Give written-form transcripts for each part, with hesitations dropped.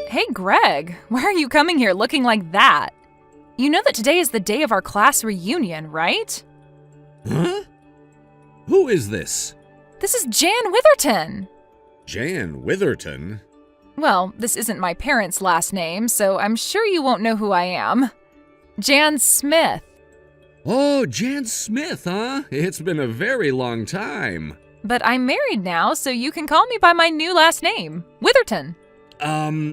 Hey, Greg, why are you coming here looking like that? You know that today is the day of our class reunion, right? Huh? Who is this? This is Jan Witherton. Jan Witherton? Well, this isn't my parents' last name, so I'm sure you won't know who I am. Jan Smith. Oh, Jan Smith, huh? It's been a very long time. But I'm married now, so you can call me by my new last name, Witherton.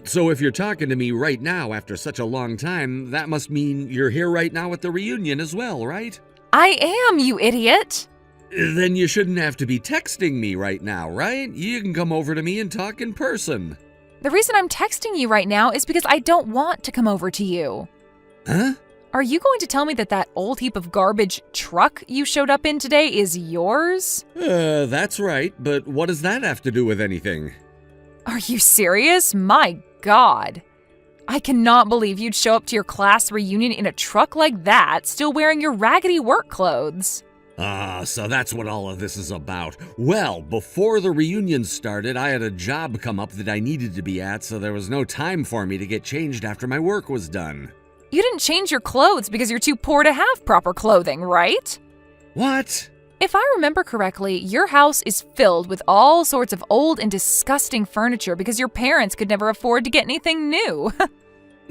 So if you're talking to me right now after such a long time, that must mean you're here right now at the reunion as well, right? I am, you idiot. Then you shouldn't have to be texting me right now, right? You can come over to me and talk in person. The reason I'm texting you right now is because I don't want to come over to you. Huh? Are you going to tell me that old heap of garbage truck you showed up in today is yours? That's right, but what does that have to do with anything? Are you serious? My God. I cannot believe you'd show up to your class reunion in a truck like that, still wearing your raggedy work clothes. So that's what all of this is about. Well, before the reunion started, I had a job come up that I needed to be at, so there was no time for me to get changed after my work was done. You didn't change your clothes because you're too poor to have proper clothing, right? What? If I remember correctly, your house is filled with all sorts of old and disgusting furniture because your parents could never afford to get anything new.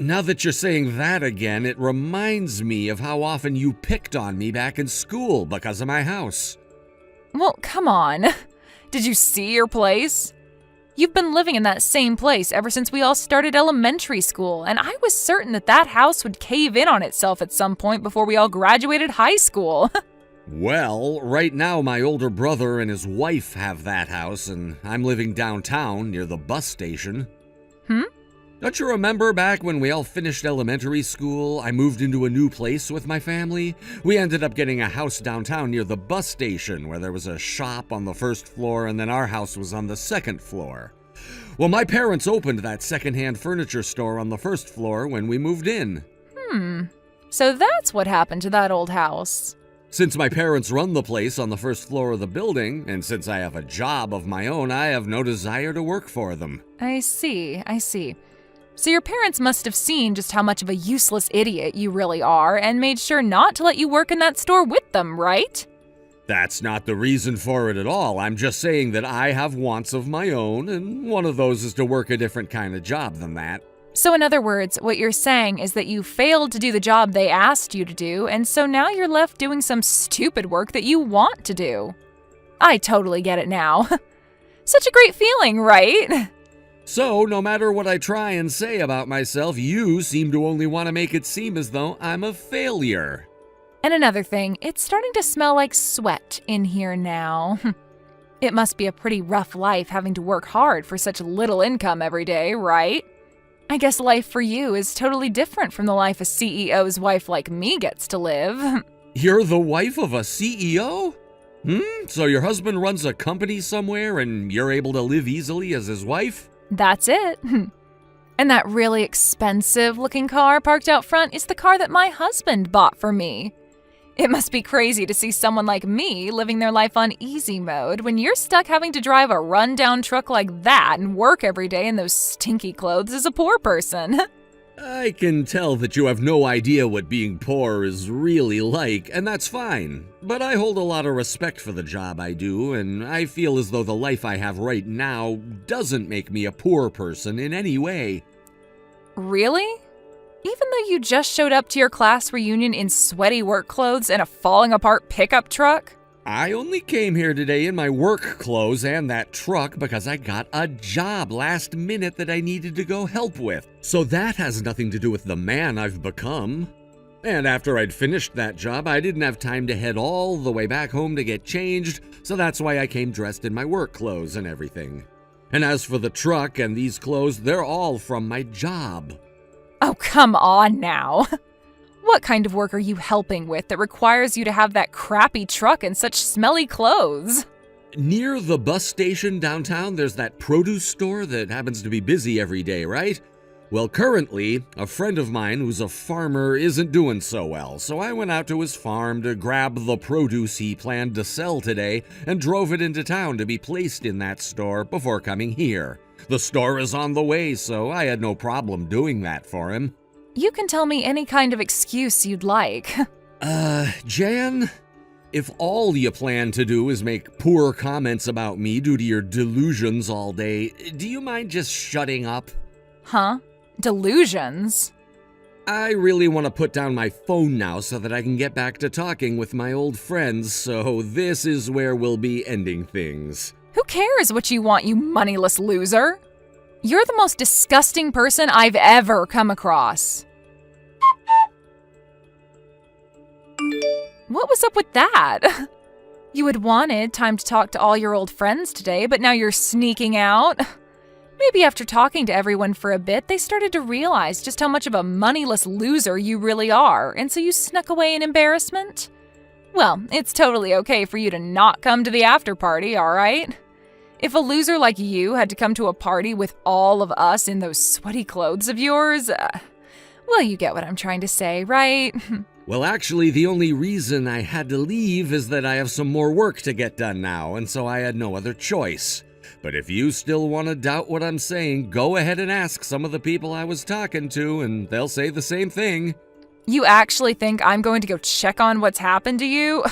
Now that you're saying that again, it reminds me of how often you picked on me back in school because of my house. Well, come on. Did you see your place? You've been living in that same place ever since we all started elementary school, and I was certain that house would cave in on itself at some point before we all graduated high school. Well, right now my older brother and his wife have that house, and I'm living downtown near the bus station. Don't you remember back when we all finished elementary school, I moved into a new place with my family? We ended up getting a house downtown near the bus station where there was a shop on the first floor and then our house was on the second floor. Well, my parents opened that secondhand furniture store on the first floor when we moved in. So that's what happened to that old house. Since my parents run the place on the first floor of the building, and since I have a job of my own, I have no desire to work for them. I see. So your parents must have seen just how much of a useless idiot you really are and made sure not to let you work in that store with them, right? That's not the reason for it at all. I'm just saying that I have wants of my own, and one of those is to work a different kind of job than that. So in other words, what you're saying is that you failed to do the job they asked you to do, and so now you're left doing some stupid work that you want to do. I totally get it now. Such a great feeling, right? So, no matter what I try and say about myself, you seem to only want to make it seem as though I'm a failure. And another thing, it's starting to smell like sweat in here now. It must be a pretty rough life having to work hard for such little income every day, right? I guess life for you is totally different from the life a CEO's wife like me gets to live. You're the wife of a CEO? So your husband runs a company somewhere and you're able to live easily as his wife? That's it. And that really expensive-looking car parked out front is the car that my husband bought for me. It must be crazy to see someone like me living their life on easy mode when you're stuck having to drive a run-down truck like that and work every day in those stinky clothes as a poor person. I can tell that you have no idea what being poor is really like, and that's fine. But I hold a lot of respect for the job I do, and I feel as though the life I have right now doesn't make me a poor person in any way. Really? Even though you just showed up to your class reunion in sweaty work clothes and a falling-apart pickup truck? I only came here today in my work clothes and that truck because I got a job last minute that I needed to go help with. So that has nothing to do with the man I've become. And after I'd finished that job, I didn't have time to head all the way back home to get changed, so that's why I came dressed in my work clothes and everything. And as for the truck and these clothes, they're all from my job. Oh, come on now. What kind of work are you helping with that requires you to have that crappy truck and such smelly clothes? Near the bus station downtown, there's that produce store that happens to be busy every day, right? Well, currently, a friend of mine who's a farmer isn't doing so well, so I went out to his farm to grab the produce he planned to sell today and drove it into town to be placed in that store before coming here. The store is on the way, so I had no problem doing that for him. You can tell me any kind of excuse you'd like. Jan, if all you plan to do is make poor comments about me due to your delusions all day, do you mind just shutting up? Huh? Delusions? I really want to put down my phone now so that I can get back to talking with my old friends, so this is where we'll be ending things. Who cares what you want, you moneyless loser? You're the most disgusting person I've ever come across. What was up with that? You had wanted time to talk to all your old friends today, but now you're sneaking out? Maybe after talking to everyone for a bit, they started to realize just how much of a moneyless loser you really are, and so you snuck away in embarrassment? Well, it's totally okay for you to not come to the after party, all right? If a loser like you had to come to a party with all of us in those sweaty clothes of yours, well, you get what I'm trying to say, right? Well, actually, the only reason I had to leave is that I have some more work to get done now, and so I had no other choice. But if you still want to doubt what I'm saying, go ahead and ask some of the people I was talking to, and they'll say the same thing. You actually think I'm going to go check on what's happened to you?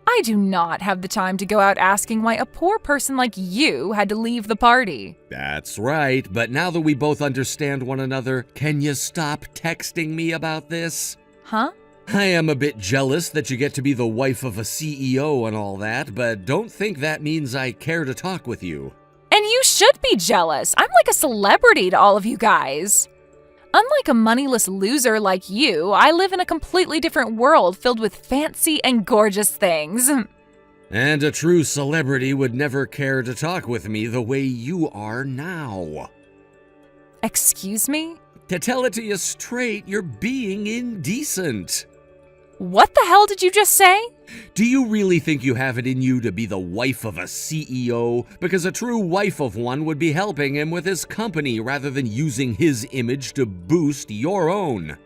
I do not have the time to go out asking why a poor person like you had to leave the party. That's right, but now that we both understand one another, can you stop texting me about this? Huh? I am a bit jealous that you get to be the wife of a CEO and all that, but don't think that means I care to talk with you. And you should be jealous. I'm like a celebrity to all of you guys. Unlike a moneyless loser like you, I live in a completely different world filled with fancy and gorgeous things. And a true celebrity would never care to talk with me the way you are now. Excuse me? To tell it to you straight, you're being indecent. What the hell did you just say? Do you really think you have it in you to be the wife of a CEO? Because a true wife of one would be helping him with his company rather than using his image to boost your own.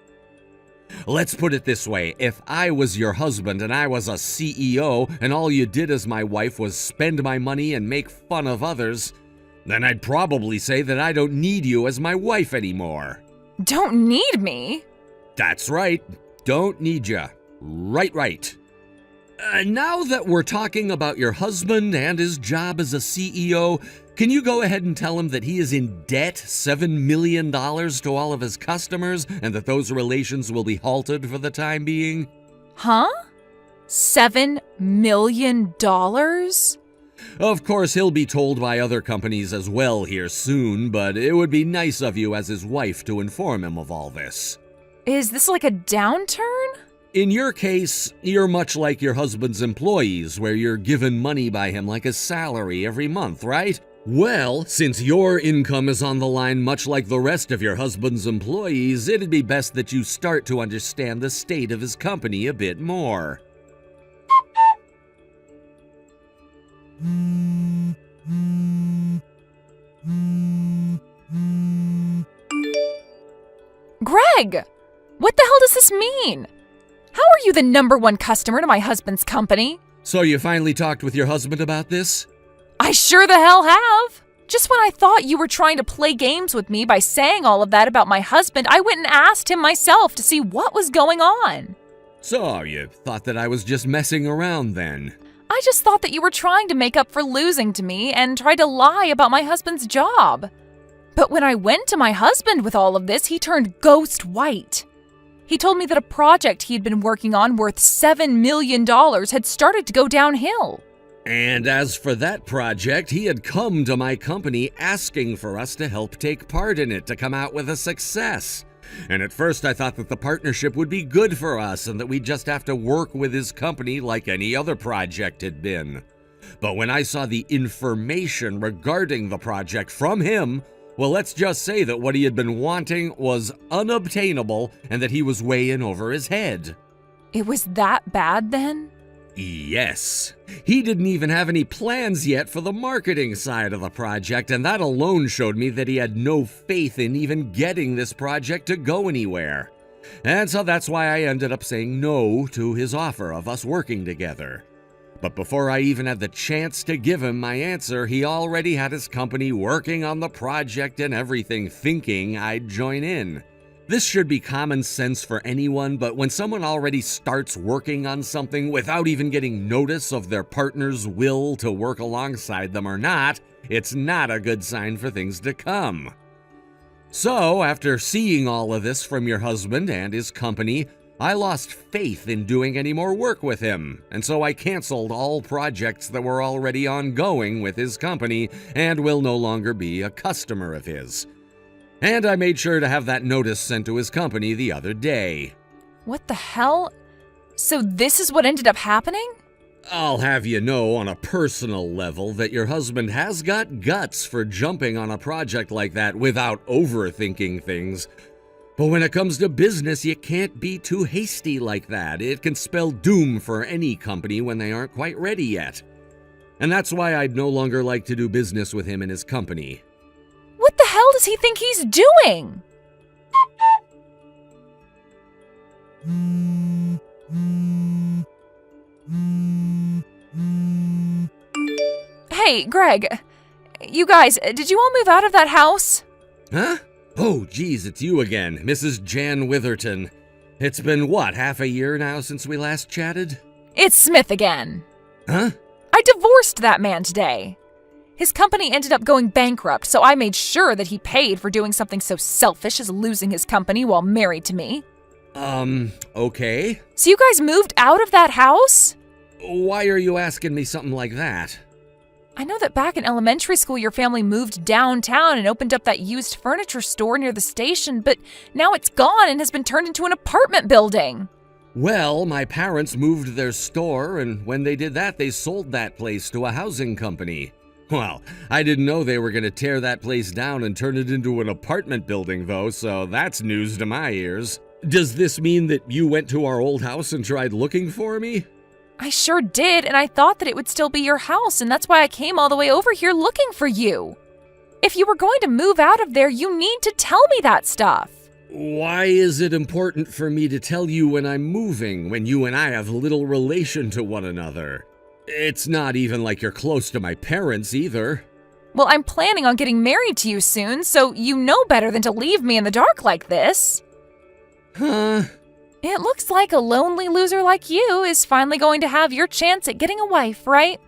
Let's put it this way, if I was your husband and I was a CEO and all you did as my wife was spend my money and make fun of others, then I'd probably say that I don't need you as my wife anymore. Don't need me? That's right, don't need ya. Right. Now that we're talking about your husband and his job as a CEO, can you go ahead and tell him that he is in debt $7 million to all of his customers and that those relations will be halted for the time being? Huh? $7 million? Of course, he'll be told by other companies as well here soon, but it would be nice of you as his wife to inform him of all this. Is this like a downturn? In your case, you're much like your husband's employees, where you're given money by him like a salary every month, right? Well, since your income is on the line much like the rest of your husband's employees, it'd be best that you start to understand the state of his company a bit more. Greg! What the hell does this mean? How are you the #1 customer to my husband's company? So you finally talked with your husband about this? I sure the hell have! Just when I thought you were trying to play games with me by saying all of that about my husband, I went and asked him myself to see what was going on. So you thought that I was just messing around then? I just thought that you were trying to make up for losing to me and tried to lie about my husband's job. But when I went to my husband with all of this, he turned ghost white. He told me that a project he'd been working on worth $7 million had started to go downhill. And as for that project, he had come to my company asking for us to help take part in it to come out with a success. And at first I thought that the partnership would be good for us and that we'd just have to work with his company like any other project had been. But when I saw the information regarding the project from him, well, let's just say that what he had been wanting was unobtainable and that he was way in over his head. It was that bad then? Yes. He didn't even have any plans yet for the marketing side of the project, and that alone showed me that he had no faith in even getting this project to go anywhere. And so that's why I ended up saying no to his offer of us working together. But before I even had the chance to give him my answer, he already had his company working on the project and everything, thinking I'd join in. This should be common sense for anyone, but when someone already starts working on something without even getting notice of their partner's will to work alongside them or not, it's not a good sign for things to come. So, after seeing all of this from your husband and his company, I lost faith in doing any more work with him, and so I canceled all projects that were already ongoing with his company and will no longer be a customer of his. And I made sure to have that notice sent to his company the other day. What the hell? So this is what ended up happening? I'll have you know on a personal level that your husband has got guts for jumping on a project like that without overthinking things. But when it comes to business, you can't be too hasty like that. It can spell doom for any company when they aren't quite ready yet. And that's why I'd no longer like to do business with him and his company. What the hell does he think he's doing? Hey, Greg. You guys, did you all move out of that house? Huh? Oh, geez, it's you again, Mrs. Jan Witherton. It's been, what, half a year now since we last chatted? It's Smith again. Huh? I divorced that man today. His company ended up going bankrupt, so I made sure that he paid for doing something so selfish as losing his company while married to me. Okay. So you guys moved out of that house? Why are you asking me something like that? I know that back in elementary school your family moved downtown and opened up that used furniture store near the station, but now it's gone and has been turned into an apartment building. Well, my parents moved their store, and when they did that, they sold that place to a housing company. Well, I didn't know they were going to tear that place down and turn it into an apartment building, though, so that's news to my ears. Does this mean that you went to our old house and tried looking for me? I sure did, and I thought that it would still be your house, and that's why I came all the way over here looking for you. If you were going to move out of there, you need to tell me that stuff. Why is it important for me to tell you when I'm moving, when you and I have little relation to one another? It's not even like you're close to my parents either. Well, I'm planning on getting married to you soon, so you know better than to leave me in the dark like this. Huh? It looks like a lonely loser like you is finally going to have your chance at getting a wife, right?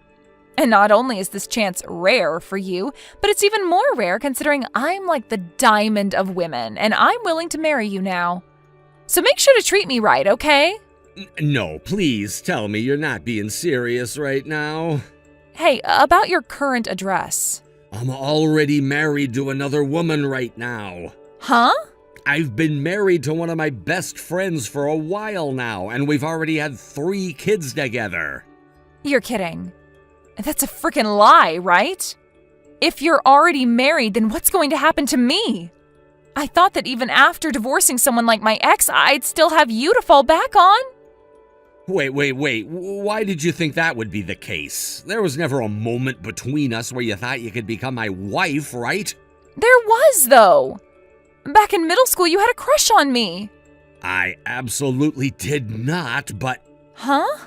And not only is this chance rare for you, but it's even more rare considering I'm like the diamond of women, and I'm willing to marry you now. So make sure to treat me right, okay? No, please tell me you're not being serious right now. Hey, about your current address. I'm already married to another woman right now. Huh? I've been married to one of my best friends for a while now, and we've already had 3 kids together. You're kidding. That's a freaking lie, right? If you're already married, then what's going to happen to me? I thought that even after divorcing someone like my ex, I'd still have you to fall back on. Wait. Why did you think that would be the case? There was never a moment between us where you thought you could become my wife, right? There was, though. Back in middle school, you had a crush on me. I absolutely did not, but... Huh?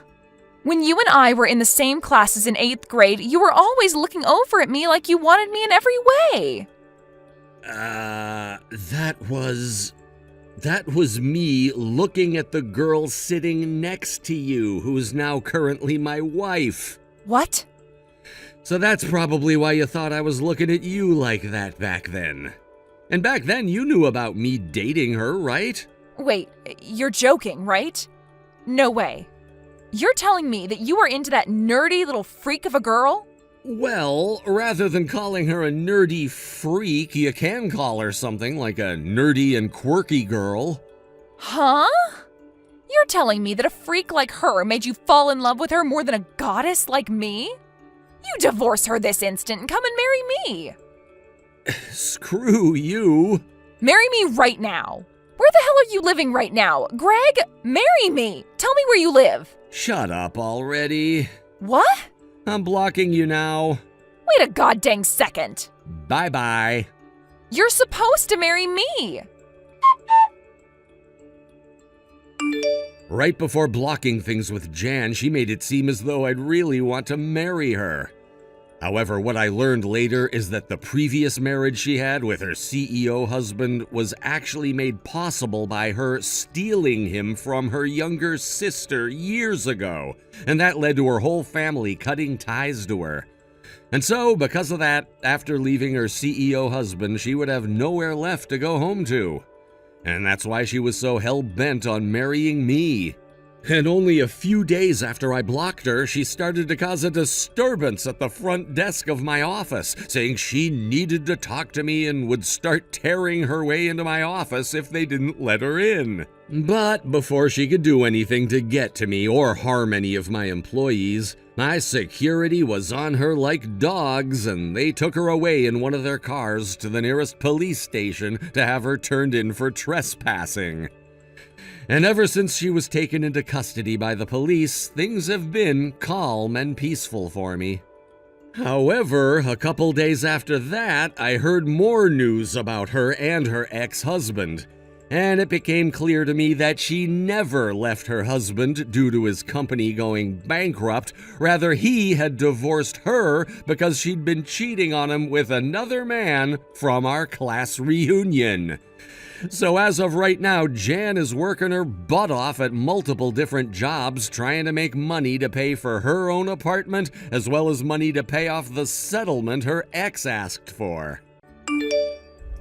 When you and I were in the same classes in 8th grade, you were always looking over at me like you wanted me in every way. That was me looking at the girl sitting next to you, who's now currently my wife. What? So that's probably why you thought I was looking at you like that back then. And back then you knew about me dating her, right? Wait, you're joking, right? No way. You're telling me that you were into that nerdy little freak of a girl? Well, rather than calling her a nerdy freak, you can call her something like a nerdy and quirky girl. Huh? You're telling me that a freak like her made you fall in love with her more than a goddess like me? You divorce her this instant and come and marry me. Screw you. Marry me right now. Where the hell are you living right now? Greg, marry me. Tell me where you live. Shut up already. What? I'm blocking you now. Wait a goddamn second. Bye-bye. You're supposed to marry me. Right before blocking things with Jan, she made it seem as though I'd really want to marry her. However, what I learned later is that the previous marriage she had with her CEO husband was actually made possible by her stealing him from her younger sister years ago, and that led to her whole family cutting ties to her. And so, because of that, after leaving her CEO husband, she would have nowhere left to go home to. And that's why she was so hell-bent on marrying me. And only a few days after I blocked her, she started to cause a disturbance at the front desk of my office, saying she needed to talk to me and would start tearing her way into my office if they didn't let her in. But before she could do anything to get to me or harm any of my employees, my security was on her like dogs, and they took her away in one of their cars to the nearest police station to have her turned in for trespassing. And ever since she was taken into custody by the police, things have been calm and peaceful for me. However, a couple days after that, I heard more news about her and her ex-husband, and it became clear to me that she never left her husband due to his company going bankrupt. Rather, he had divorced her because she'd been cheating on him with another man from our class reunion. So as of right now, Jan is working her butt off at multiple different jobs trying to make money to pay for her own apartment as well as money to pay off the settlement her ex asked for.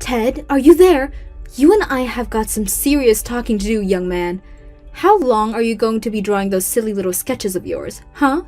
Ted, are you there? You and I have got some serious talking to do, young man. How long are you going to be drawing those silly little sketches of yours, huh?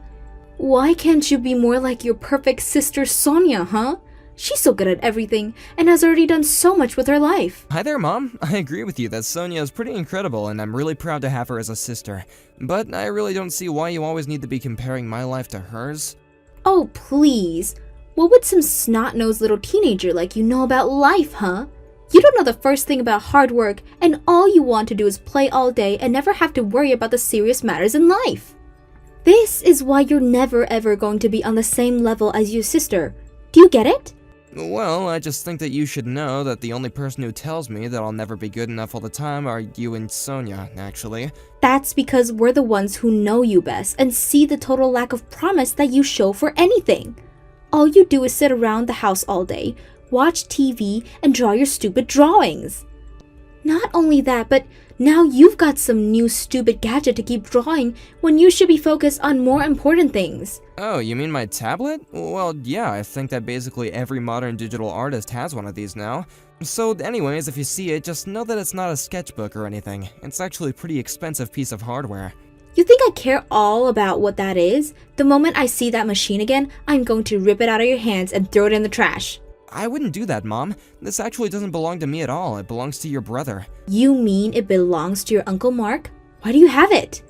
Why can't you be more like your perfect sister Sonia, huh? She's so good at everything, and has already done so much with her life. Hi there, Mom. I agree with you that Sonia is pretty incredible, and I'm really proud to have her as a sister. But I really don't see why you always need to be comparing my life to hers. Oh, please. What would some snot-nosed little teenager like you know about life, huh? You don't know the first thing about hard work, and all you want to do is play all day and never have to worry about the serious matters in life. This is why you're never ever going to be on the same level as your sister. Do you get it? Well, I just think that you should know that the only person who tells me that I'll never be good enough all the time are you and Sonia, actually. That's because we're the ones who know you best and see the total lack of promise that you show for anything. All you do is sit around the house all day, watch TV, and draw your stupid drawings. Not only that, but now you've got some new stupid gadget to keep drawing when you should be focused on more important things. Oh, you mean my tablet? Well, yeah, I think that basically every modern digital artist has one of these now. So anyways, if you see it, just know that it's not a sketchbook or anything. It's actually a pretty expensive piece of hardware. You think I care all about what that is? The moment I see that machine again, I'm going to rip it out of your hands and throw it in the trash. I wouldn't do that, Mom. This actually doesn't belong to me at all. It belongs to your brother. You mean it belongs to your Uncle Mark? Why do you have it?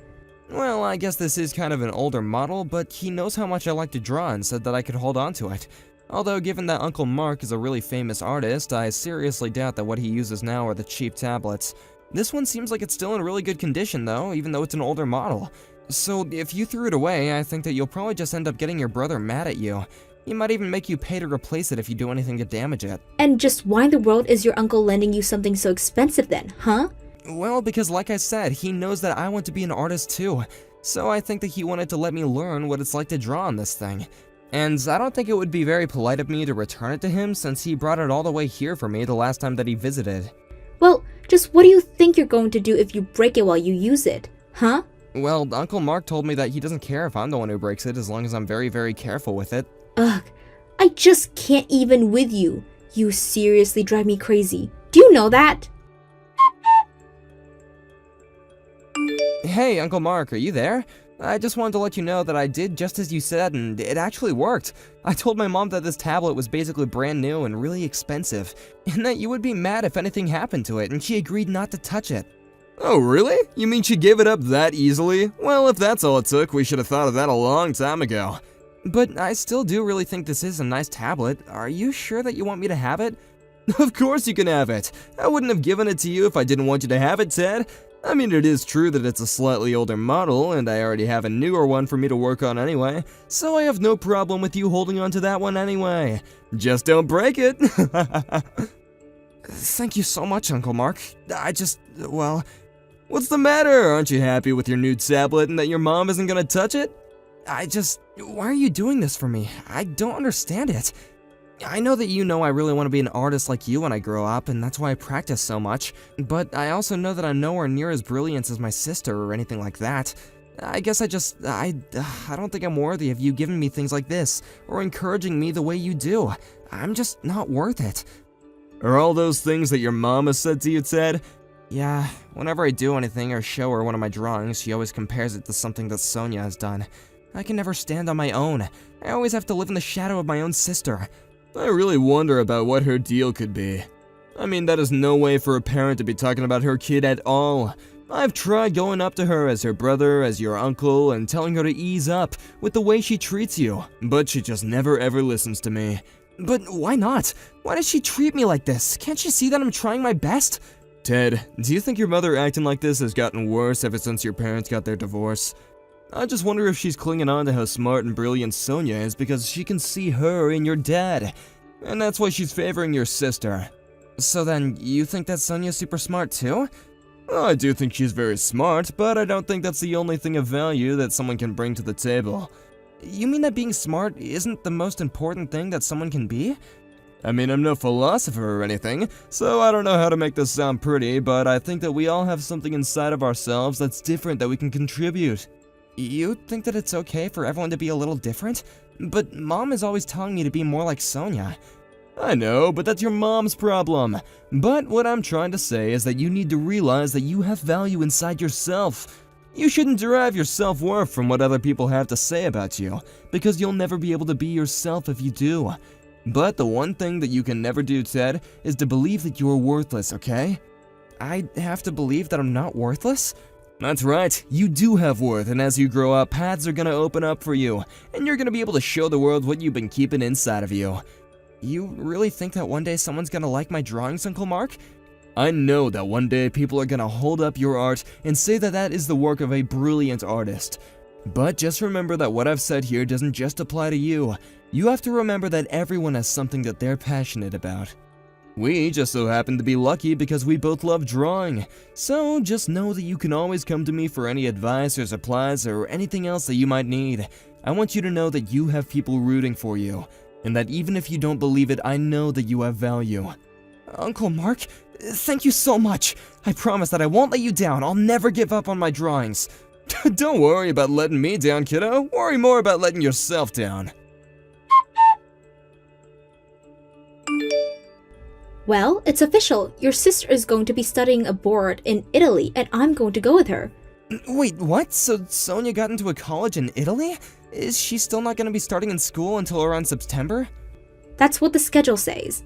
Well, I guess this is kind of an older model, but he knows how much I like to draw and said that I could hold on to it. Although, given that Uncle Mark is a really famous artist, I seriously doubt that what he uses now are the cheap tablets. This one seems like it's still in really good condition, though, even though it's an older model. So, if you threw it away, I think that you'll probably just end up getting your brother mad at you. He might even make you pay to replace it if you do anything to damage it. And just why in the world is your uncle lending you something so expensive then, huh? Well, because like I said, he knows that I want to be an artist too. So I think that he wanted to let me learn what it's like to draw on this thing. And I don't think it would be very polite of me to return it to him since he brought it all the way here for me the last time that he visited. Well, just what do you think you're going to do if you break it while you use it, huh? Well, Uncle Mark told me that he doesn't care if I'm the one who breaks it as long as I'm very, very careful with it. Ugh, I just can't even with you. You seriously drive me crazy. Do you know that? Hey, Uncle Mark, are you there? I just wanted to let you know that I did just as you said, and it actually worked. I told my mom that this tablet was basically brand new and really expensive, and that you would be mad if anything happened to it, and she agreed not to touch it. Oh, really? You mean she gave it up that easily? Well, if that's all it took, we should have thought of that a long time ago. But I still do really think this is a nice tablet. Are you sure that you want me to have it? Of course you can have it. I wouldn't have given it to you if I didn't want you to have it, Ted. I mean, it is true that it's a slightly older model, and I already have a newer one for me to work on anyway, so I have no problem with you holding on to that one anyway. Just don't break it. Thank you so much, Uncle Mark. Well, What's the matter? Aren't you happy with your new tablet and that your mom isn't gonna touch it? Why are you doing this for me? I don't understand it. I know that you know I really want to be an artist like you when I grow up, and that's why I practice so much. But I also know that I'm nowhere near as brilliant as my sister or anything like that. I guess I don't think I'm worthy of you giving me things like this, or encouraging me the way you do. I'm just not worth it. Are all those things that your mom has said to you, Ted? Yeah, whenever I do anything or show her one of my drawings, she always compares it to something that Sonia has done. I can never stand on my own. I always have to live in the shadow of my own sister. I really wonder about what her deal could be. I mean, that is no way for a parent to be talking about her kid at all. I've tried going up to her as her brother, as your uncle, and telling her to ease up with the way she treats you, but she just never ever listens to me. But why not? Why does she treat me like this? Can't she see that I'm trying my best? Ted, do you think your mother acting like this has gotten worse ever since your parents got their divorce? I just wonder if she's clinging on to how smart and brilliant Sonia is because she can see her in your dad. And that's why she's favoring your sister. So then, you think that Sonia's super smart too? Well, I do think she's very smart, but I don't think that's the only thing of value that someone can bring to the table. You mean that being smart isn't the most important thing that someone can be? I mean, I'm no philosopher or anything, so I don't know how to make this sound pretty, but I think that we all have something inside of ourselves that's different that we can contribute. You think that it's okay for everyone to be a little different? But Mom is always telling me to be more like Sonia. I know, but that's your mom's problem. But what I'm trying to say is that you need to realize that you have value inside yourself. You shouldn't derive your self-worth from what other people have to say about you, because you'll never be able to be yourself if you do. But the one thing that you can never do, Ted, is to believe that you are worthless, okay? I have to believe that I'm not worthless? That's right, you do have worth, and as you grow up, paths are gonna open up for you, and you're gonna be able to show the world what you've been keeping inside of you. You really think that one day someone's gonna like my drawings, Uncle Mark? I know that one day people are gonna hold up your art and say that that is the work of a brilliant artist. But just remember that what I've said here doesn't just apply to you. You have to remember that everyone has something that they're passionate about. We just so happen to be lucky because we both love drawing, so just know that you can always come to me for any advice or supplies or anything else that you might need. I want you to know that you have people rooting for you, and that even if you don't believe it, I know that you have value. Uncle Mark, thank you so much. I promise that I won't let you down. I'll never give up on my drawings. Don't worry about letting me down, kiddo. Worry more about letting yourself down. Well, it's official. Your sister is going to be studying abroad in Italy, and I'm going to go with her. Wait, what? So Sonia got into a college in Italy? Is she still not going to be starting in school until around September? That's what the schedule says.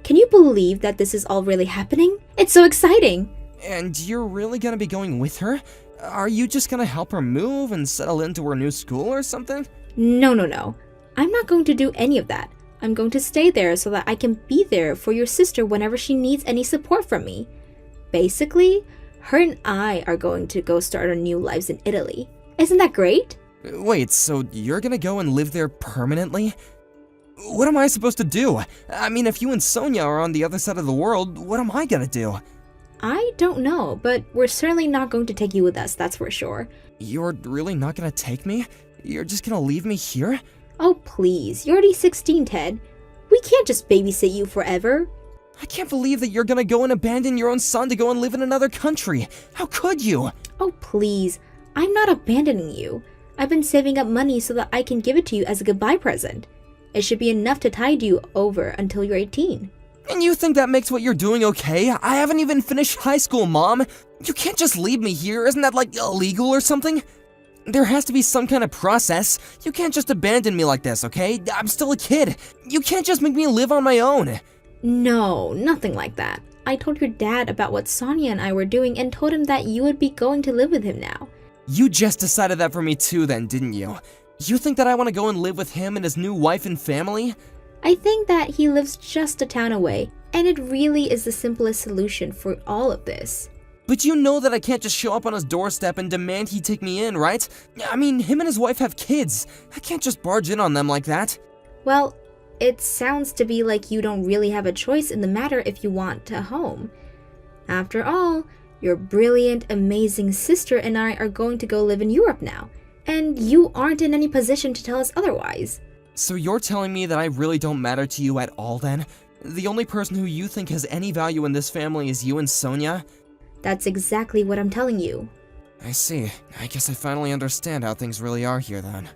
Can you believe that this is all really happening? It's so exciting! And you're really going to be going with her? Are you just going to help her move and settle into her new school or something? No. I'm not going to do any of that. I'm going to stay there so that I can be there for your sister whenever she needs any support from me. Basically, her and I are going to go start our new lives in Italy. Isn't that great? Wait, so you're gonna go and live there permanently? What am I supposed to do? I mean, if you and Sonia are on the other side of the world, what am I gonna do? I don't know, but we're certainly not going to take you with us, that's for sure. You're really not gonna take me? You're just gonna leave me here? Oh please, you're already 16, Ted. We can't just babysit you forever. I can't believe that you're gonna go and abandon your own son to go and live in another country. How could you? Oh please, I'm not abandoning you. I've been saving up money so that I can give it to you as a goodbye present. It should be enough to tide you over until you're 18. And you think that makes what you're doing okay? I haven't even finished high school, Mom. You can't just leave me here. Isn't that, like, illegal or something? There has to be some kind of process. You can't just abandon me like this, okay? I'm still a kid. You can't just make me live on my own. No, nothing like that. I told your dad about what Sonia and I were doing and told him that you would be going to live with him now. You just decided that for me too then, didn't you? You think that I want to go and live with him and his new wife and family? I think that he lives just a town away, and it really is the simplest solution for all of this. But you know that I can't just show up on his doorstep and demand he take me in, right? I mean, him and his wife have kids. I can't just barge in on them like that. Well, it sounds to be like you don't really have a choice in the matter if you want a home. After all, Your brilliant, amazing sister and I are going to go live in Europe now, and you aren't in any position to tell us otherwise. So you're telling me that I really don't matter to you at all then? The only person who you think has any value in this family is you and Sonia? That's exactly what I'm telling you. I see. I guess I finally understand how things really are here then.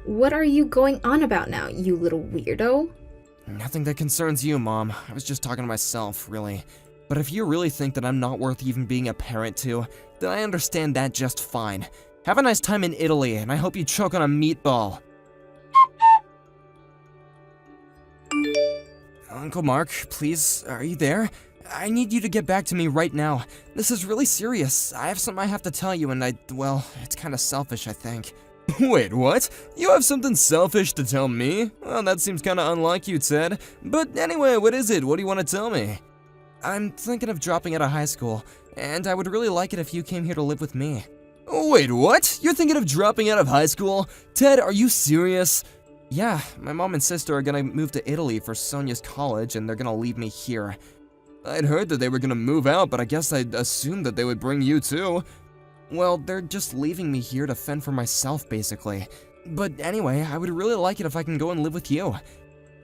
What are you going on about now, you little weirdo? Nothing that concerns you, Mom. I was just talking to myself, really. But if you really think that I'm not worth even being a parent to, then I understand that just fine. Have a nice time in Italy, and I hope you choke on a meatball. Uncle Mark, please, are you there? I need you to get back to me right now. This is really serious. I have something I have to tell you, and well, it's kind of selfish, I think. Wait, what? You have something selfish to tell me? Well, that seems kind of unlike you, Ted. But anyway, what is it? What do you want to tell me? I'm thinking of dropping out of high school, and I would really like it if you came here to live with me. Wait, what? You're thinking of dropping out of high school? Ted, are you serious? Yeah, my mom and sister are gonna move to Italy for Sonia's college, and they're gonna leave me here. I'd heard that they were gonna move out, but I guess I'd assumed that they would bring you too. Well, they're just leaving me here to fend for myself, basically. But anyway, I would really like it if I can go and live with you.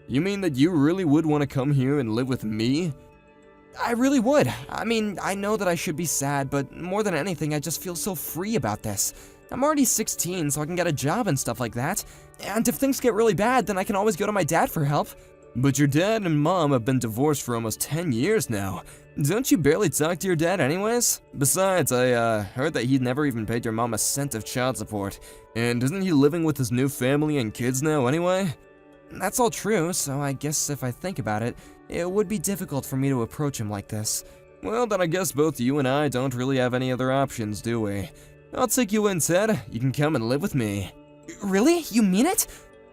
You mean that you really would want to come here and live with me? I really would. I mean, I know that I should be sad, but more than anything, I just feel so free about this. I'm already 16, so I can get a job and stuff like that. And if things get really bad, then I can always go to my dad for help. But your dad and mom have been divorced for almost 10 years now. Don't you barely talk to your dad anyways? Besides, I heard that he'd never even paid your mom a cent of child support. And isn't he living with his new family and kids now anyway? That's all true, so I guess if I think about it, it would be difficult for me to approach him like this. Well, then I guess both you and I don't really have any other options, do we? I'll take you in, Ted. You can come and live with me. Really? You mean it?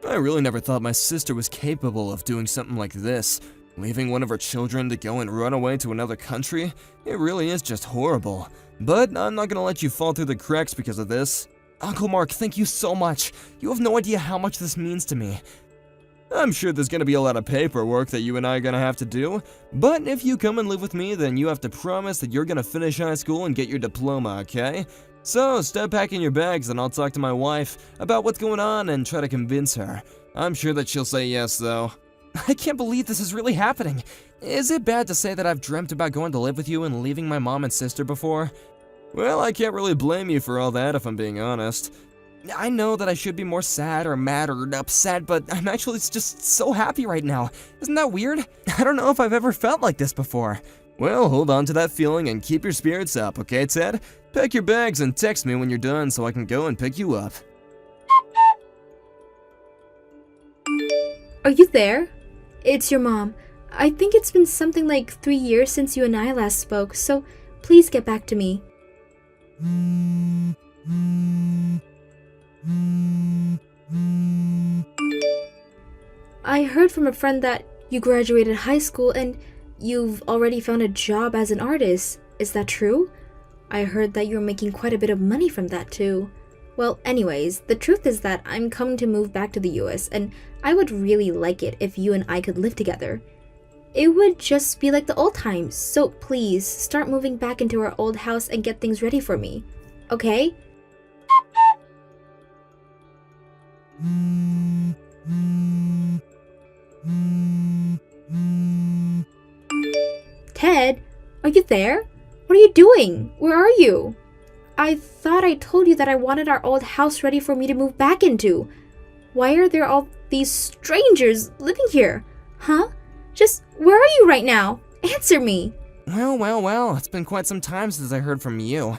I really never thought my sister was capable of doing something like this. Leaving one of her children to go and run away to another country? It really is just horrible. But I'm not gonna let you fall through the cracks because of this. Uncle Mark, thank you so much. You have no idea how much this means to me. I'm sure there's gonna be a lot of paperwork that you and I are gonna have to do, but if you come and live with me, then you have to promise that you're gonna finish high school and get your diploma, okay? So, start packing your bags and I'll talk to my wife about what's going on and try to convince her. I'm sure that she'll say yes, though. I can't believe this is really happening. Is it bad to say that I've dreamt about going to live with you and leaving my mom and sister before? Well, I can't really blame you for all that if I'm being honest. I know that I should be more sad or mad or upset, but I'm actually just so happy right now. Isn't that weird? I don't know if I've ever felt like this before. Well, hold on to that feeling and keep your spirits up, okay, Ted? Pack your bags and text me when you're done so I can go and pick you up. Are you there? It's your mom. I think it's been something like 3 years since you and I last spoke, so please get back to me. I heard from a friend that you graduated high school and you've already found a job as an artist. Is that true? I heard that you're making quite a bit of money from that too. Well, anyways, the truth is that I'm coming to move back to the US and I would really like it if you and I could live together. It would just be like the old times, so please start moving back into our old house and get things ready for me. Okay? Ted, are you there? What are you doing? Where are you? I thought I told you that I wanted our old house ready for me to move back into. Why are there all these strangers living here? Huh? Just where are you right now? Answer me. Well, it's been quite some time since I heard from you.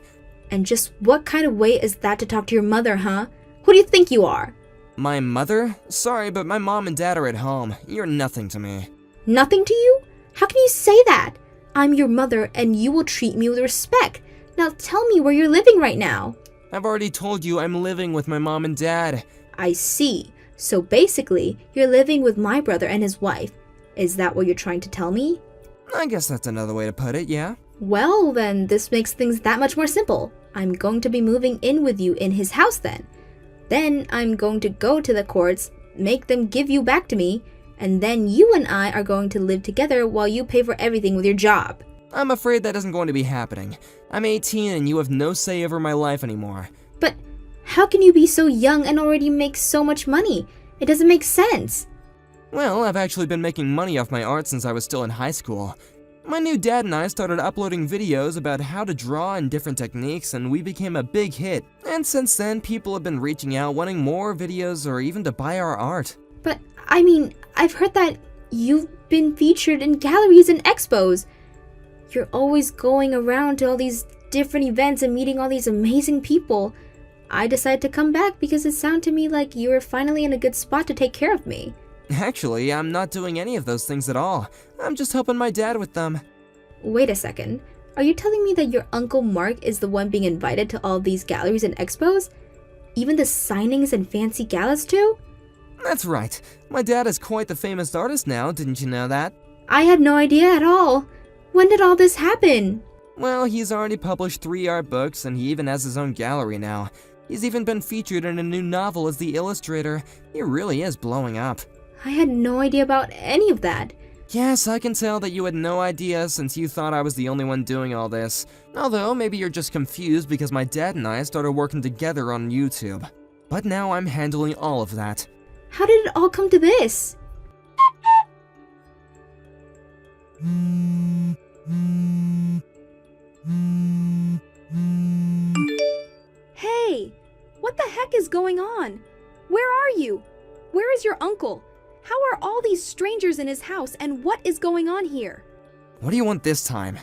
And just what kind of way is that to talk to your mother, huh? Who do you think you are? My mother? Sorry, but my mom and dad are at home. You're nothing to me. Nothing to you? How can you say that? I'm your mother and you will treat me with respect. Now tell me where you're living right now. I've already told you I'm living with my mom and dad. I see. So basically, you're living with my brother and his wife. Is that what you're trying to tell me? I guess that's another way to put it, yeah. Well, then this makes things that much more simple. I'm going to be moving in with you in his house then. Then I'm going to go to the courts, make them give you back to me, and then you and I are going to live together while you pay for everything with your job. I'm afraid that isn't going to be happening. I'm 18 and you have no say over my life anymore. But how can you be so young and already make so much money? It doesn't make sense. Well, I've actually been making money off my art since I was still in high school. My new dad and I started uploading videos about how to draw and different techniques, and we became a big hit. And since then, people have been reaching out wanting more videos or even to buy our art. But, I mean, I've heard that you've been featured in galleries and expos. You're always going around to all these different events and meeting all these amazing people. I decided to come back because it sounded to me like you were finally in a good spot to take care of me. Actually, I'm not doing any of those things at all. I'm just helping my dad with them. Wait a second. Are you telling me that your Uncle Mark is the one being invited to all these galleries and expos? Even the signings and fancy galas too? That's right. My dad is quite the famous artist now, didn't you know that? I had no idea at all. When did all this happen? Well, he's already published 3 art books, and he even has his own gallery now. He's even been featured in a new novel as the illustrator. He really is blowing up. I had no idea about any of that. Yes, I can tell that you had no idea since you thought I was the only one doing all this. Although, maybe you're just confused because my dad and I started working together on YouTube. But now I'm handling all of that. How did it all come to this? Hey! What the heck is going on? Where are you? Where is your uncle? How are all these strangers in his house, and what is going on here? What do you want this time?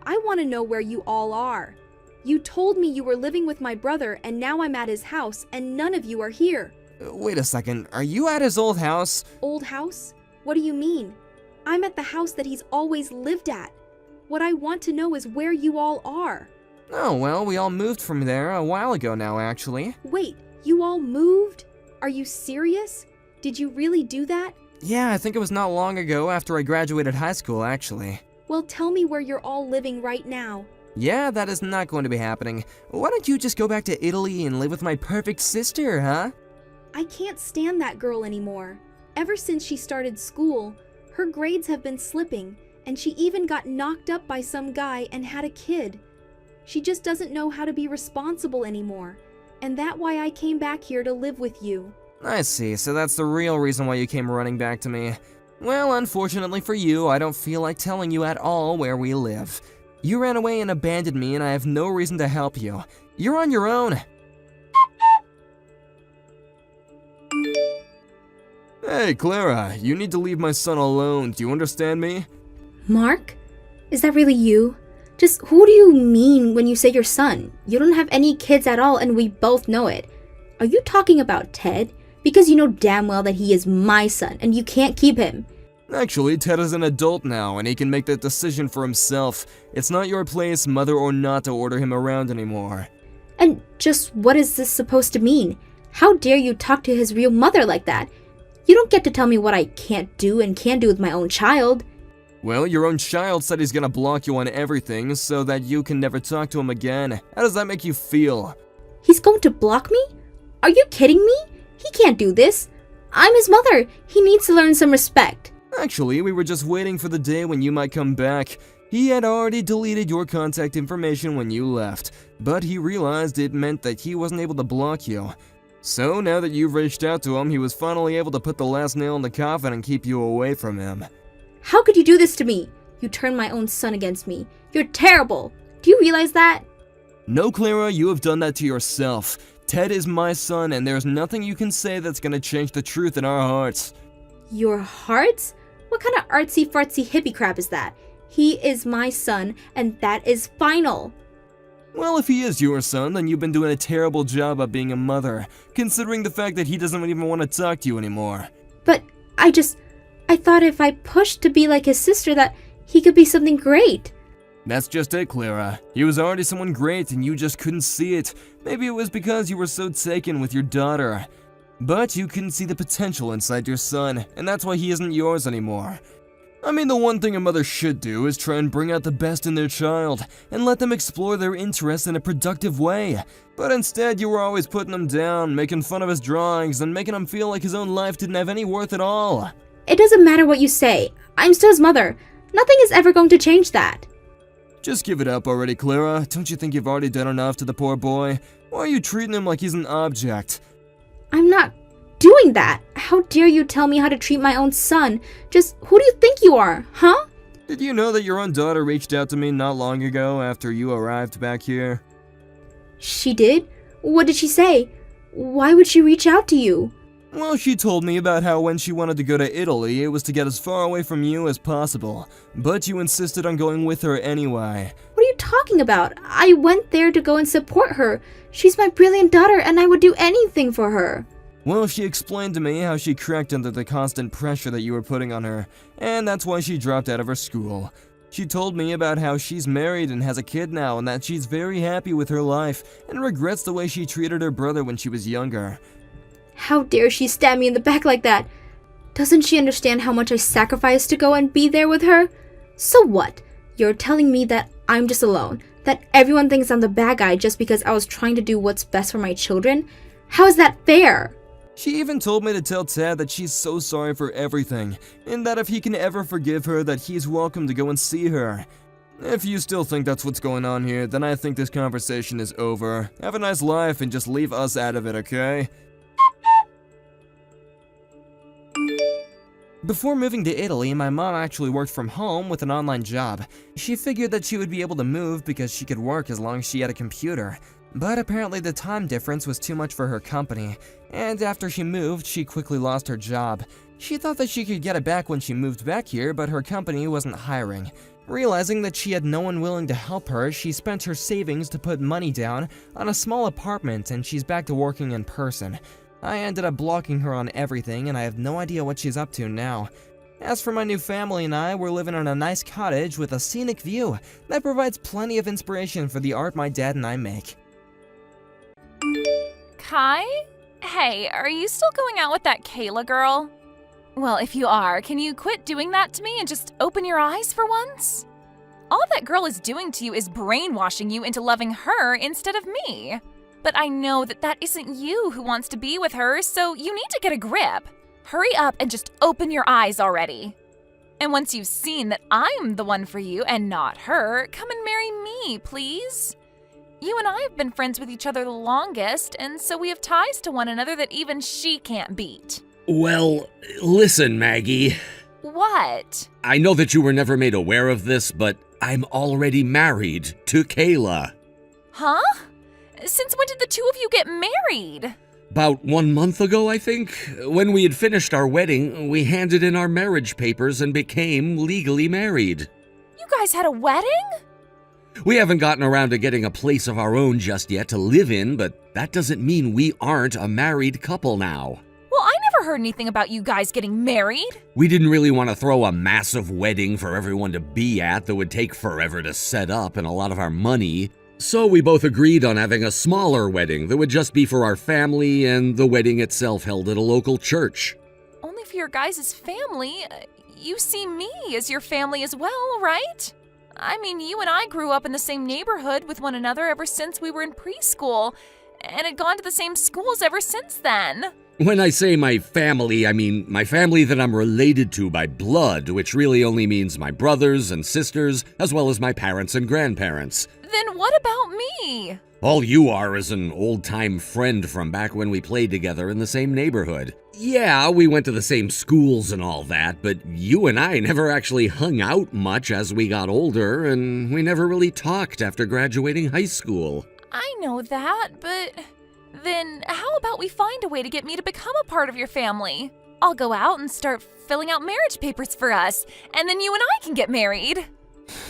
I want to know where you all are. You told me you were living with my brother, and now I'm at his house, and none of you are here. Wait a second, are you at his old house? Old house? What do you mean? I'm at the house that he's always lived at. What I want to know is where you all are. Oh, well, we all moved from there a while ago now, actually. Wait, you all moved? Are you serious? Did you really do that? Yeah, I think it was not long ago after I graduated high school, actually. Well, tell me where you're all living right now. Yeah, that is not going to be happening. Why don't you just go back to Italy and live with my perfect sister, huh? I can't stand that girl anymore. Ever since she started school, her grades have been slipping, and she even got knocked up by some guy and had a kid. She just doesn't know how to be responsible anymore, and that's why I came back here to live with you. I see, so that's the real reason why you came running back to me. Well, unfortunately for you, I don't feel like telling you at all where we live. You ran away and abandoned me, and I have no reason to help you. You're on your own. Hey, Clara, you need to leave my son alone. Do you understand me? Mark? Is that really you? Just who do you mean when you say your son? You don't have any kids at all, and we both know it. Are you talking about Ted? Because you know damn well that he is my son, and you can't keep him. Actually, Ted is an adult now, and he can make that decision for himself. It's not your place, mother or not, to order him around anymore. And just what is this supposed to mean? How dare you talk to his real mother like that? You don't get to tell me what I can't do and can do with my own child. Well, your own child said he's gonna block you on everything so that you can never talk to him again. How does that make you feel? He's going to block me? Are you kidding me? He can't do this. I'm his mother. He needs to learn some respect. Actually, we were just waiting for the day when you might come back. He had already deleted your contact information when you left, but he realized it meant that he wasn't able to block you. So now that you've reached out to him, he was finally able to put the last nail in the coffin and keep you away from him. How could you do this to me? You turned my own son against me. You're terrible. Do you realize that? No, Clara, you have done that to yourself. Ted is my son, and there's nothing you can say that's gonna change the truth in our hearts. Your hearts? What kind of artsy-fartsy hippie crap is that? He is my son, and that is final. Well, if he is your son, then you've been doing a terrible job of being a mother, considering the fact that he doesn't even want to talk to you anymore. But I thought if I pushed to be like his sister that he could be something great. That's just it, Clara. He was already someone great and you just couldn't see it. Maybe it was because you were so taken with your daughter. But you couldn't see the potential inside your son, and that's why he isn't yours anymore. I mean, the one thing a mother should do is try and bring out the best in their child, and let them explore their interests in a productive way. But instead, you were always putting him down, making fun of his drawings, and making him feel like his own life didn't have any worth at all. It doesn't matter what you say. I'm still his mother. Nothing is ever going to change that. Just give it up already, Clara. Don't you think you've already done enough to the poor boy? Why are you treating him like he's an object? I'm not doing that. How dare you tell me how to treat my own son? Just who do you think you are, huh? Did you know that your own daughter reached out to me not long ago after you arrived back here? She did? What did she say? Why would she reach out to you? Well, she told me about how when she wanted to go to Italy, it was to get as far away from you as possible. But you insisted on going with her anyway. What are you talking about? I went there to go and support her. She's my brilliant daughter and I would do anything for her. Well, she explained to me how she cracked under the constant pressure that you were putting on her, and that's why she dropped out of her school. She told me about how she's married and has a kid now, and that she's very happy with her life, and regrets the way she treated her brother when she was younger. How dare she stab me in the back like that? Doesn't she understand how much I sacrificed to go and be there with her? So what? You're telling me that I'm just alone? That everyone thinks I'm the bad guy just because I was trying to do what's best for my children? How is that fair? She even told me to tell Ted that she's so sorry for everything, and that if he can ever forgive her, that he's welcome to go and see her. If you still think that's what's going on here, then I think this conversation is over. Have a nice life and just leave us out of it, okay? Before moving to Italy, my mom actually worked from home with an online job. She figured that she would be able to move because she could work as long as she had a computer. But apparently the time difference was too much for her company, and after she moved, she quickly lost her job. She thought that she could get it back when she moved back here, but her company wasn't hiring. Realizing that she had no one willing to help her, she spent her savings to put money down on a small apartment, and she's back to working in person. I ended up blocking her on everything, and I have no idea what she's up to now. As for my new family and I, we're living in a nice cottage with a scenic view that provides plenty of inspiration for the art my dad and I make. Kai? Hey, are you still going out with that Kayla girl? Well, if you are, can you quit doing that to me and just open your eyes for once? All that girl is doing to you is brainwashing you into loving her instead of me. But I know that that isn't you who wants to be with her, so you need to get a grip. Hurry up and just open your eyes already. And once you've seen that I'm the one for you and not her, come and marry me, please. You and I have been friends with each other the longest, and so we have ties to one another that even she can't beat. Well, listen, Maggie. What? I know that you were never made aware of this, but I'm already married to Kayla. Huh? Since when did the two of you get married? About 1 month ago, I think. When we had finished our wedding, we handed in our marriage papers and became legally married. You guys had a wedding? We haven't gotten around to getting a place of our own just yet to live in, but that doesn't mean we aren't a married couple now. Well, I never heard anything about you guys getting married. We didn't really want to throw a massive wedding for everyone to be at that would take forever to set up and a lot of our money. So we both agreed on having a smaller wedding that would just be for our family and the wedding itself held at a local church. Only for your guys' family. You see me as your family as well, right? I mean, you and I grew up in the same neighborhood with one another ever since we were in preschool, and had gone to the same schools ever since then. When I say my family, I mean my family that I'm related to by blood, which really only means my brothers and sisters, as well as my parents and grandparents. Then what about me? All you are is an old-time friend from back when we played together in the same neighborhood. Yeah, we went to the same schools and all that, but you and I never actually hung out much as we got older, and we never really talked after graduating high school. I know that, but then how about we find a way to get me to become a part of your family? I'll go out and start filling out marriage papers for us, and then you and I can get married.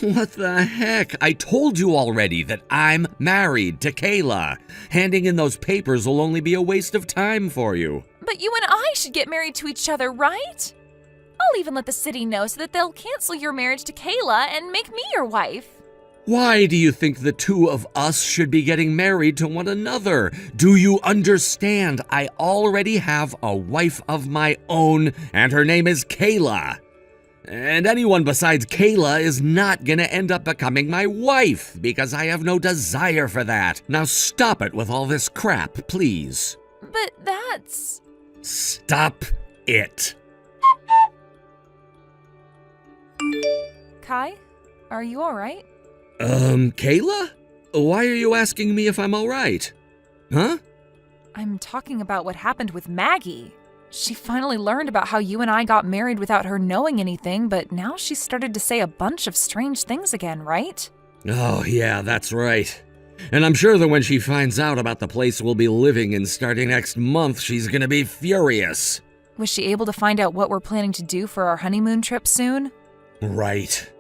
What the heck? I told you already that I'm married to Kayla. Handing in those papers will only be a waste of time for you. But you and I should get married to each other, right? I'll even let the city know so that they'll cancel your marriage to Kayla and make me your wife. Why do you think the two of us should be getting married to one another? Do you understand? I already have a wife of my own, and her name is Kayla. And anyone besides Kayla is not gonna end up becoming my wife, because I have no desire for that. Now stop it with all this crap, please. But that's... Stop it. Kai, are you alright? Kayla? Why are you asking me if I'm alright? Huh? I'm talking about what happened with Maggie. She finally learned about how you and I got married without her knowing anything, but now she's started to say a bunch of strange things again, right? Oh, yeah, that's right. And I'm sure that when she finds out about the place we'll be living in starting next month, she's gonna be furious. Was she able to find out what we're planning to do for our honeymoon trip soon? Right.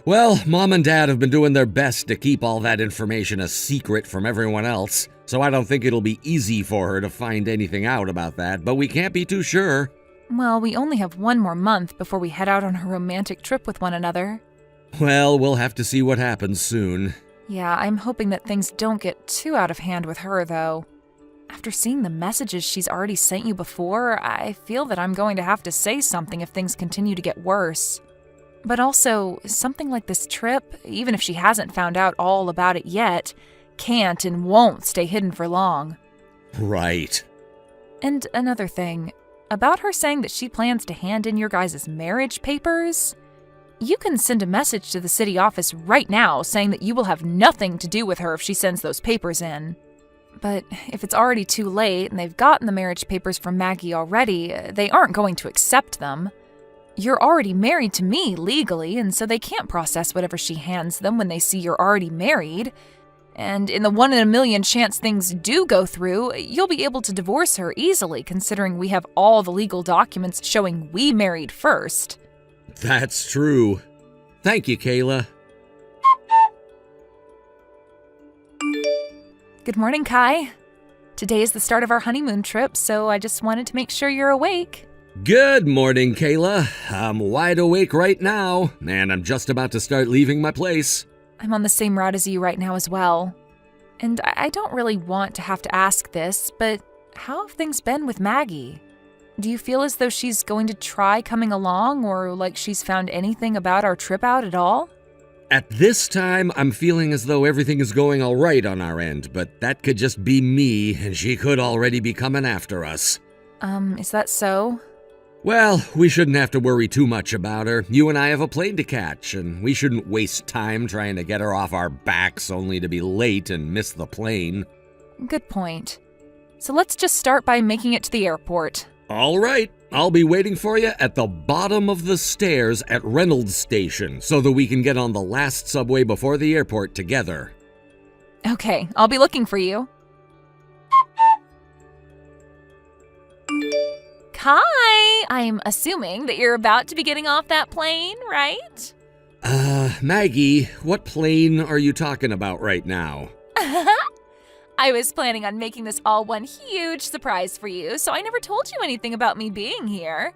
Well, Mom and Dad have been doing their best to keep all that information a secret from everyone else, so I don't think it'll be easy for her to find anything out about that, but we can't be too sure. Well, we only have one more month before we head out on a romantic trip with one another. Well, we'll have to see what happens soon. Yeah, I'm hoping that things don't get too out of hand with her, though. After seeing the messages she's already sent you before, I feel that I'm going to have to say something if things continue to get worse. But also, something like this trip, even if she hasn't found out all about it yet, can't and won't stay hidden for long. Right. And another thing, about her saying that she plans to hand in your guys' marriage papers, you can send a message to the city office right now saying that you will have nothing to do with her if she sends those papers in. But if it's already too late and they've gotten the marriage papers from Maggie already, they aren't going to accept them. You're already married to me legally, and so they can't process whatever she hands them when they see you're already married. And in the 1 in a million chance things do go through, you'll be able to divorce her easily, considering we have all the legal documents showing we married first. That's true. Thank you, Kayla. Good morning, Kai. Today is the start of our honeymoon trip, so I just wanted to make sure you're awake. Good morning, Kayla. I'm wide awake right now, and I'm just about to start leaving my place. I'm on the same route as you right now as well. And I don't really want to have to ask this, but how have things been with Maggie? Do you feel as though she's going to try coming along, or like she's found anything about our trip out at all? At this time, I'm feeling as though everything is going all right on our end, but that could just be me, and she could already be coming after us. Is that so? Well, we shouldn't have to worry too much about her. You and I have a plane to catch, and we shouldn't waste time trying to get her off our backs only to be late and miss the plane. Good point. So let's just start by making it to the airport. All right, I'll be waiting for you at the bottom of the stairs at Reynolds Station so that we can get on the last subway before the airport together. Okay, I'll be looking for you. Kai, I'm assuming that you're about to be getting off that plane, right? Maggie, what plane are you talking about right now? I was planning on making this all one huge surprise for you, so I never told you anything about me being here.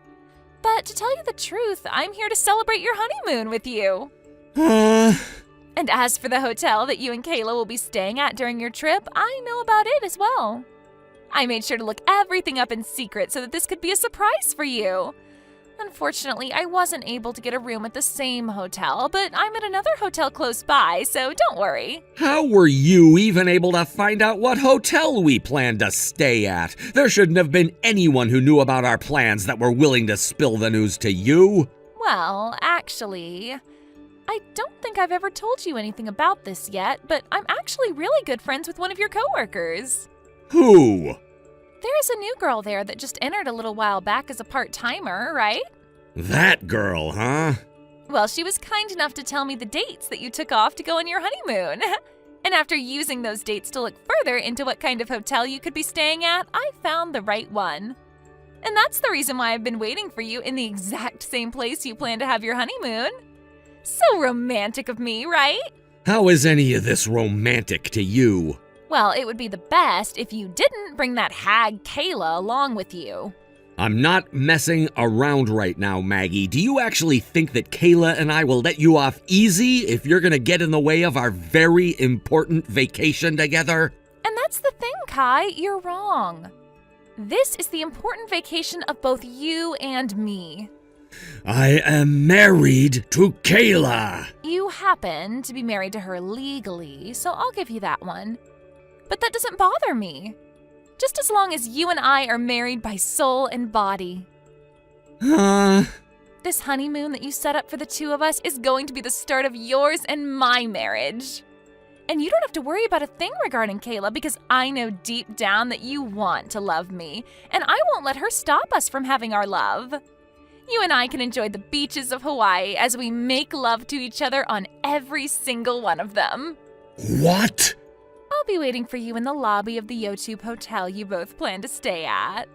But to tell you the truth, I'm here to celebrate your honeymoon with you. And as for the hotel that you and Kayla will be staying at during your trip, I know about it as well. I made sure to look everything up in secret so that this could be a surprise for you. Unfortunately, I wasn't able to get a room at the same hotel, but I'm at another hotel close by, so don't worry. How were you even able to find out what hotel we planned to stay at? There shouldn't have been anyone who knew about our plans that were willing to spill the news to you. Well, actually, I don't think I've ever told you anything about this yet, but I'm actually really good friends with one of your coworkers. Who? There's a new girl there that just entered a little while back as a part-timer, right? That girl, huh? Well, she was kind enough to tell me the dates that you took off to go on your honeymoon. And after using those dates to look further into what kind of hotel you could be staying at, I found the right one. And that's the reason why I've been waiting for you in the exact same place you plan to have your honeymoon. So romantic of me, right? How is any of this romantic to you? Well, it would be the best if you didn't bring that hag Kayla along with you. I'm not messing around right now, Maggie. Do you actually think that Kayla and I will let you off easy if you're gonna get in the way of our very important vacation together? And that's the thing, Kai, you're wrong. This is the important vacation of both you and me. I am married to Kayla. You happen to be married to her legally, so I'll give you that one. But that doesn't bother me. Just as long as you and I are married by soul and body. Huh? This honeymoon that you set up for the two of us is going to be the start of yours and my marriage. And you don't have to worry about a thing regarding Kayla because I know deep down that you want to love me, and I won't let her stop us from having our love. You and I can enjoy the beaches of Hawaii as we make love to each other on every single one of them. What? I'll be waiting for you in the lobby of the Yotube hotel you both plan to stay at.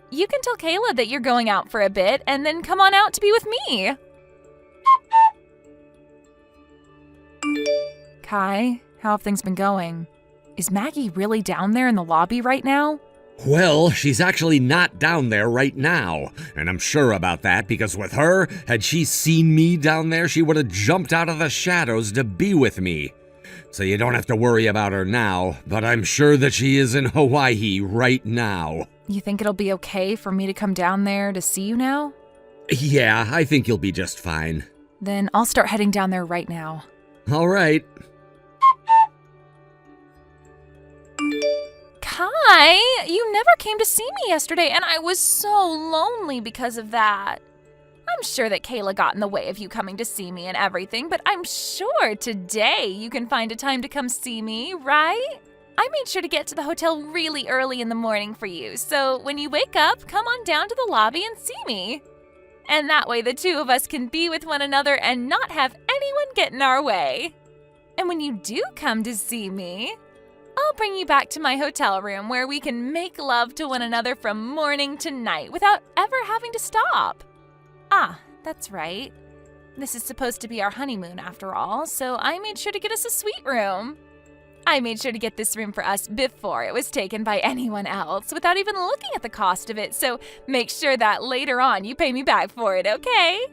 You can tell Kayla that you're going out for a bit and then come on out to be with me. Kai, how have things been going? Is Maggie really down there in the lobby right now? Well, she's actually not down there right now, and I'm sure about that because with her, had she seen me down there, she would have jumped out of the shadows to be with me. So you don't have to worry about her now, but I'm sure that she is in Hawaii right now. You think it'll be okay for me to come down there to see you now? Yeah, I think you'll be just fine. Then I'll start heading down there right now. All right. Kai, you never came to see me yesterday, and I was so lonely because of that. I'm sure that Kayla got in the way of you coming to see me and everything, but I'm sure today you can find a time to come see me, right? I made sure to get to the hotel really early in the morning for you, so when you wake up, come on down to the lobby and see me. And that way the two of us can be with one another and not have anyone get in our way. And when you do come to see me, I'll bring you back to my hotel room where we can make love to one another from morning to night without ever having to stop. Ah, that's right. This is supposed to be our honeymoon after all, so I made sure to get us a suite room. I made sure to get this room for us before it was taken by anyone else without even looking at the cost of it, so make sure that later on you pay me back for it, okay?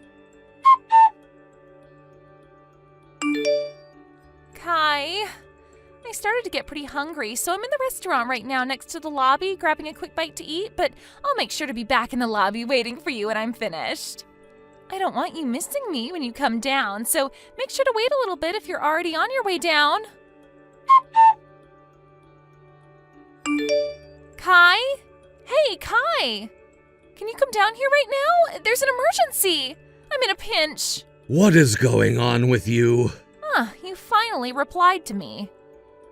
Kai, I started to get pretty hungry, so I'm in the restaurant right now next to the lobby grabbing a quick bite to eat, but I'll make sure to be back in the lobby waiting for you when I'm finished. I don't want you missing me when you come down, so make sure to wait a little bit if you're already on your way down. Kai? Hey, Kai! Can you come down here right now? There's an emergency! I'm in a pinch. What is going on with you? You finally replied to me.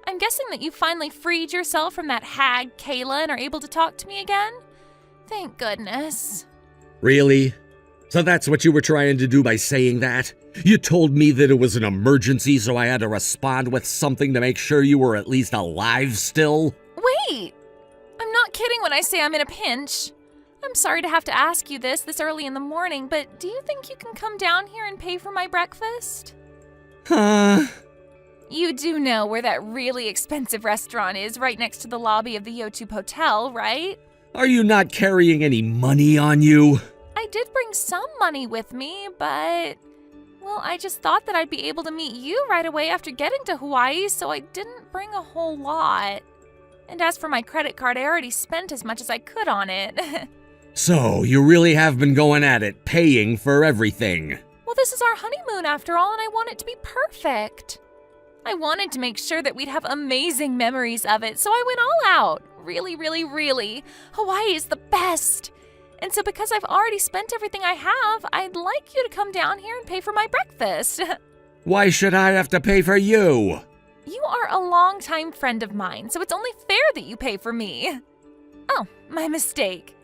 I'm guessing that you finally freed yourself from that hag Kayla and are able to talk to me again? Thank goodness. Really? So that's what you were trying to do by saying that? You told me that it was an emergency, so I had to respond with something to make sure you were at least alive still? Wait! I'm not kidding when I say I'm in a pinch. I'm sorry to have to ask you this early in the morning, but do you think you can come down here and pay for my breakfast? Huh? You do know where that really expensive restaurant is right next to the lobby of the Yotube Hotel, right? Are you not carrying any money on you? I did bring some money with me, but... well, I just thought that I'd be able to meet you right away after getting to Hawaii, so I didn't bring a whole lot. And as for my credit card, I already spent as much as I could on it. So, you really have been going at it, paying for everything. Well, this is our honeymoon after all, and I want it to be perfect. I wanted to make sure that we'd have amazing memories of it, so I went all out. Really, really, really. Hawaii is the best. And so because I've already spent everything I have, I'd like you to come down here and pay for my breakfast. Why should I have to pay for you? You are a longtime friend of mine, so it's only fair that you pay for me. Oh, my mistake.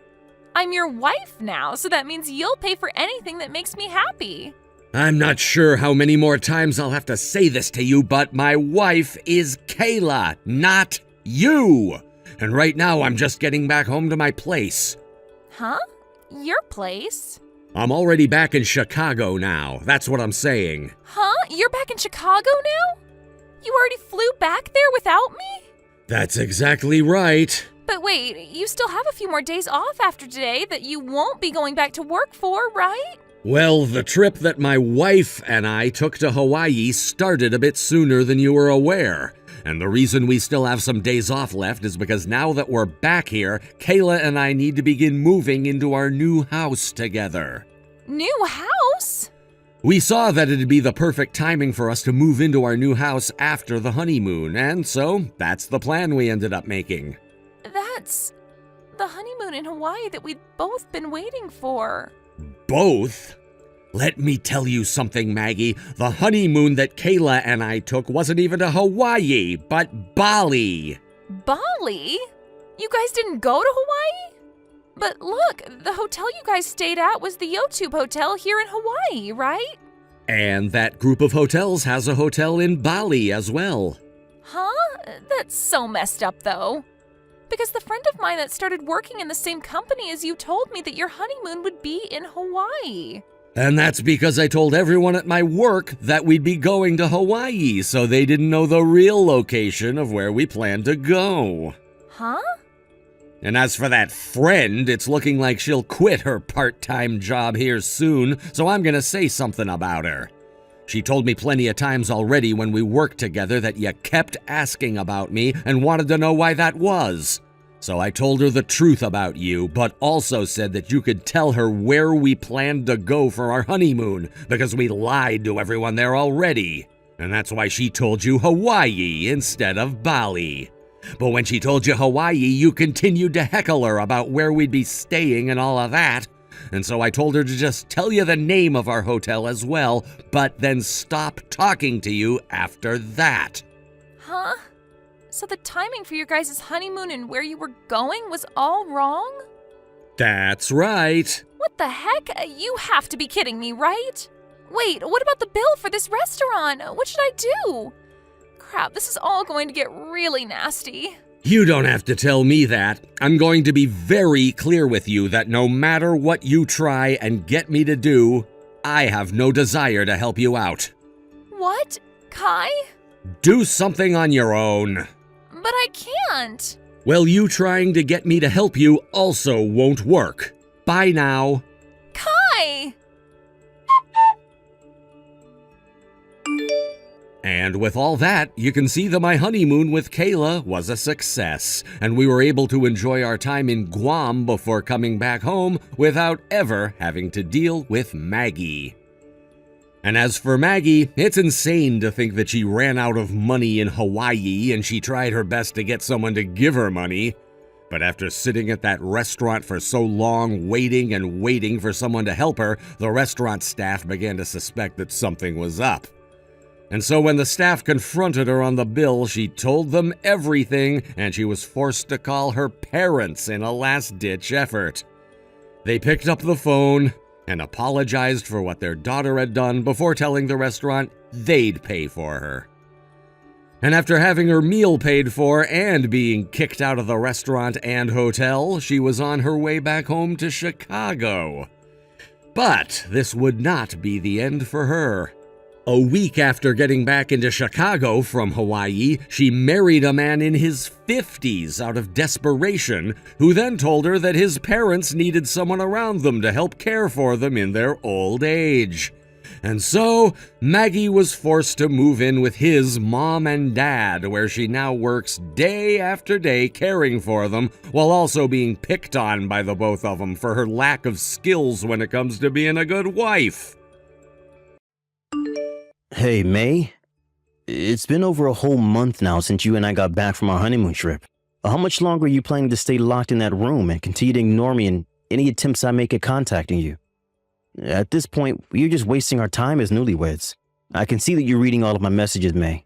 I'm your wife now, so that means you'll pay for anything that makes me happy. I'm not sure how many more times I'll have to say this to you, but my wife is Kayla, not you. And right now I'm just getting back home to my place. Huh? Your place? I'm already back in Chicago now, that's what I'm saying. Huh? You're back in Chicago now? You already flew back there without me? That's exactly right. But wait, you still have a few more days off after today that you won't be going back to work for, right? Well, the trip that my wife and I took to Hawaii started a bit sooner than you were aware. And the reason we still have some days off left is because now that we're back here, Kayla and I need to begin moving into our new house together. New house? We saw that it'd be the perfect timing for us to move into our new house after the honeymoon, and so that's the plan we ended up making. That's the honeymoon in Hawaii that we'd both been waiting for. Both? Let me tell you something, Maggie. The honeymoon that Kayla and I took wasn't even to Hawaii, but Bali. Bali? You guys didn't go to Hawaii? But look, the hotel you guys stayed at was the Yotube Hotel here in Hawaii, right? And that group of hotels has a hotel in Bali as well. Huh? That's so messed up, though. Because the friend of mine that started working in the same company as you told me that your honeymoon would be in Hawaii. And that's because I told everyone at my work that we'd be going to Hawaii, so they didn't know the real location of where we planned to go. Huh? And as for that friend, it's looking like she'll quit her part-time job here soon, so I'm gonna say something about her. She told me plenty of times already when we worked together that you kept asking about me and wanted to know why that was. So I told her the truth about you, but also said that you could tell her where we planned to go for our honeymoon, because we lied to everyone there already. And that's why she told you Hawaii instead of Bali. But when she told you Hawaii, you continued to heckle her about where we'd be staying and all of that. And so I told her to just tell you the name of our hotel as well, but then stop talking to you after that. Huh? So the timing for your guys' honeymoon and where you were going was all wrong? That's right. What the heck? You have to be kidding me, right? Wait, what about the bill for this restaurant? What should I do? Crap, this is all going to get really nasty. You don't have to tell me that. I'm going to be very clear with you that no matter what you try and get me to do, I have no desire to help you out. What? Kai? Do something on your own. But I can't. Well, you trying to get me to help you also won't work. Bye now. Kai! And with all that, you can see that my honeymoon with Kayla was a success, and we were able to enjoy our time in Guam before coming back home without ever having to deal with Maggie. And as for Maggie, it's insane to think that she ran out of money in Hawaii and she tried her best to get someone to give her money. But after sitting at that restaurant for so long, waiting and waiting for someone to help her, the restaurant staff began to suspect that something was up. And so when the staff confronted her on the bill, she told them everything, and she was forced to call her parents in a last-ditch effort. They picked up the phone and apologized for what their daughter had done before telling the restaurant they'd pay for her. And after having her meal paid for and being kicked out of the restaurant and hotel, she was on her way back home to Chicago. But this would not be the end for her. A week after getting back into Chicago from Hawaii, she married a man in his 50s out of desperation, who then told her that his parents needed someone around them to help care for them in their old age. And so, Maggie was forced to move in with his mom and dad, where she now works day after day caring for them, while also being picked on by the both of them for her lack of skills when it comes to being a good wife. Hey, May. It's been over a whole month now since you and I got back from our honeymoon trip. How much longer are you planning to stay locked in that room and continue to ignore me and any attempts I make at contacting you? At this point, you're just wasting our time as newlyweds. I can see that you're reading all of my messages, May.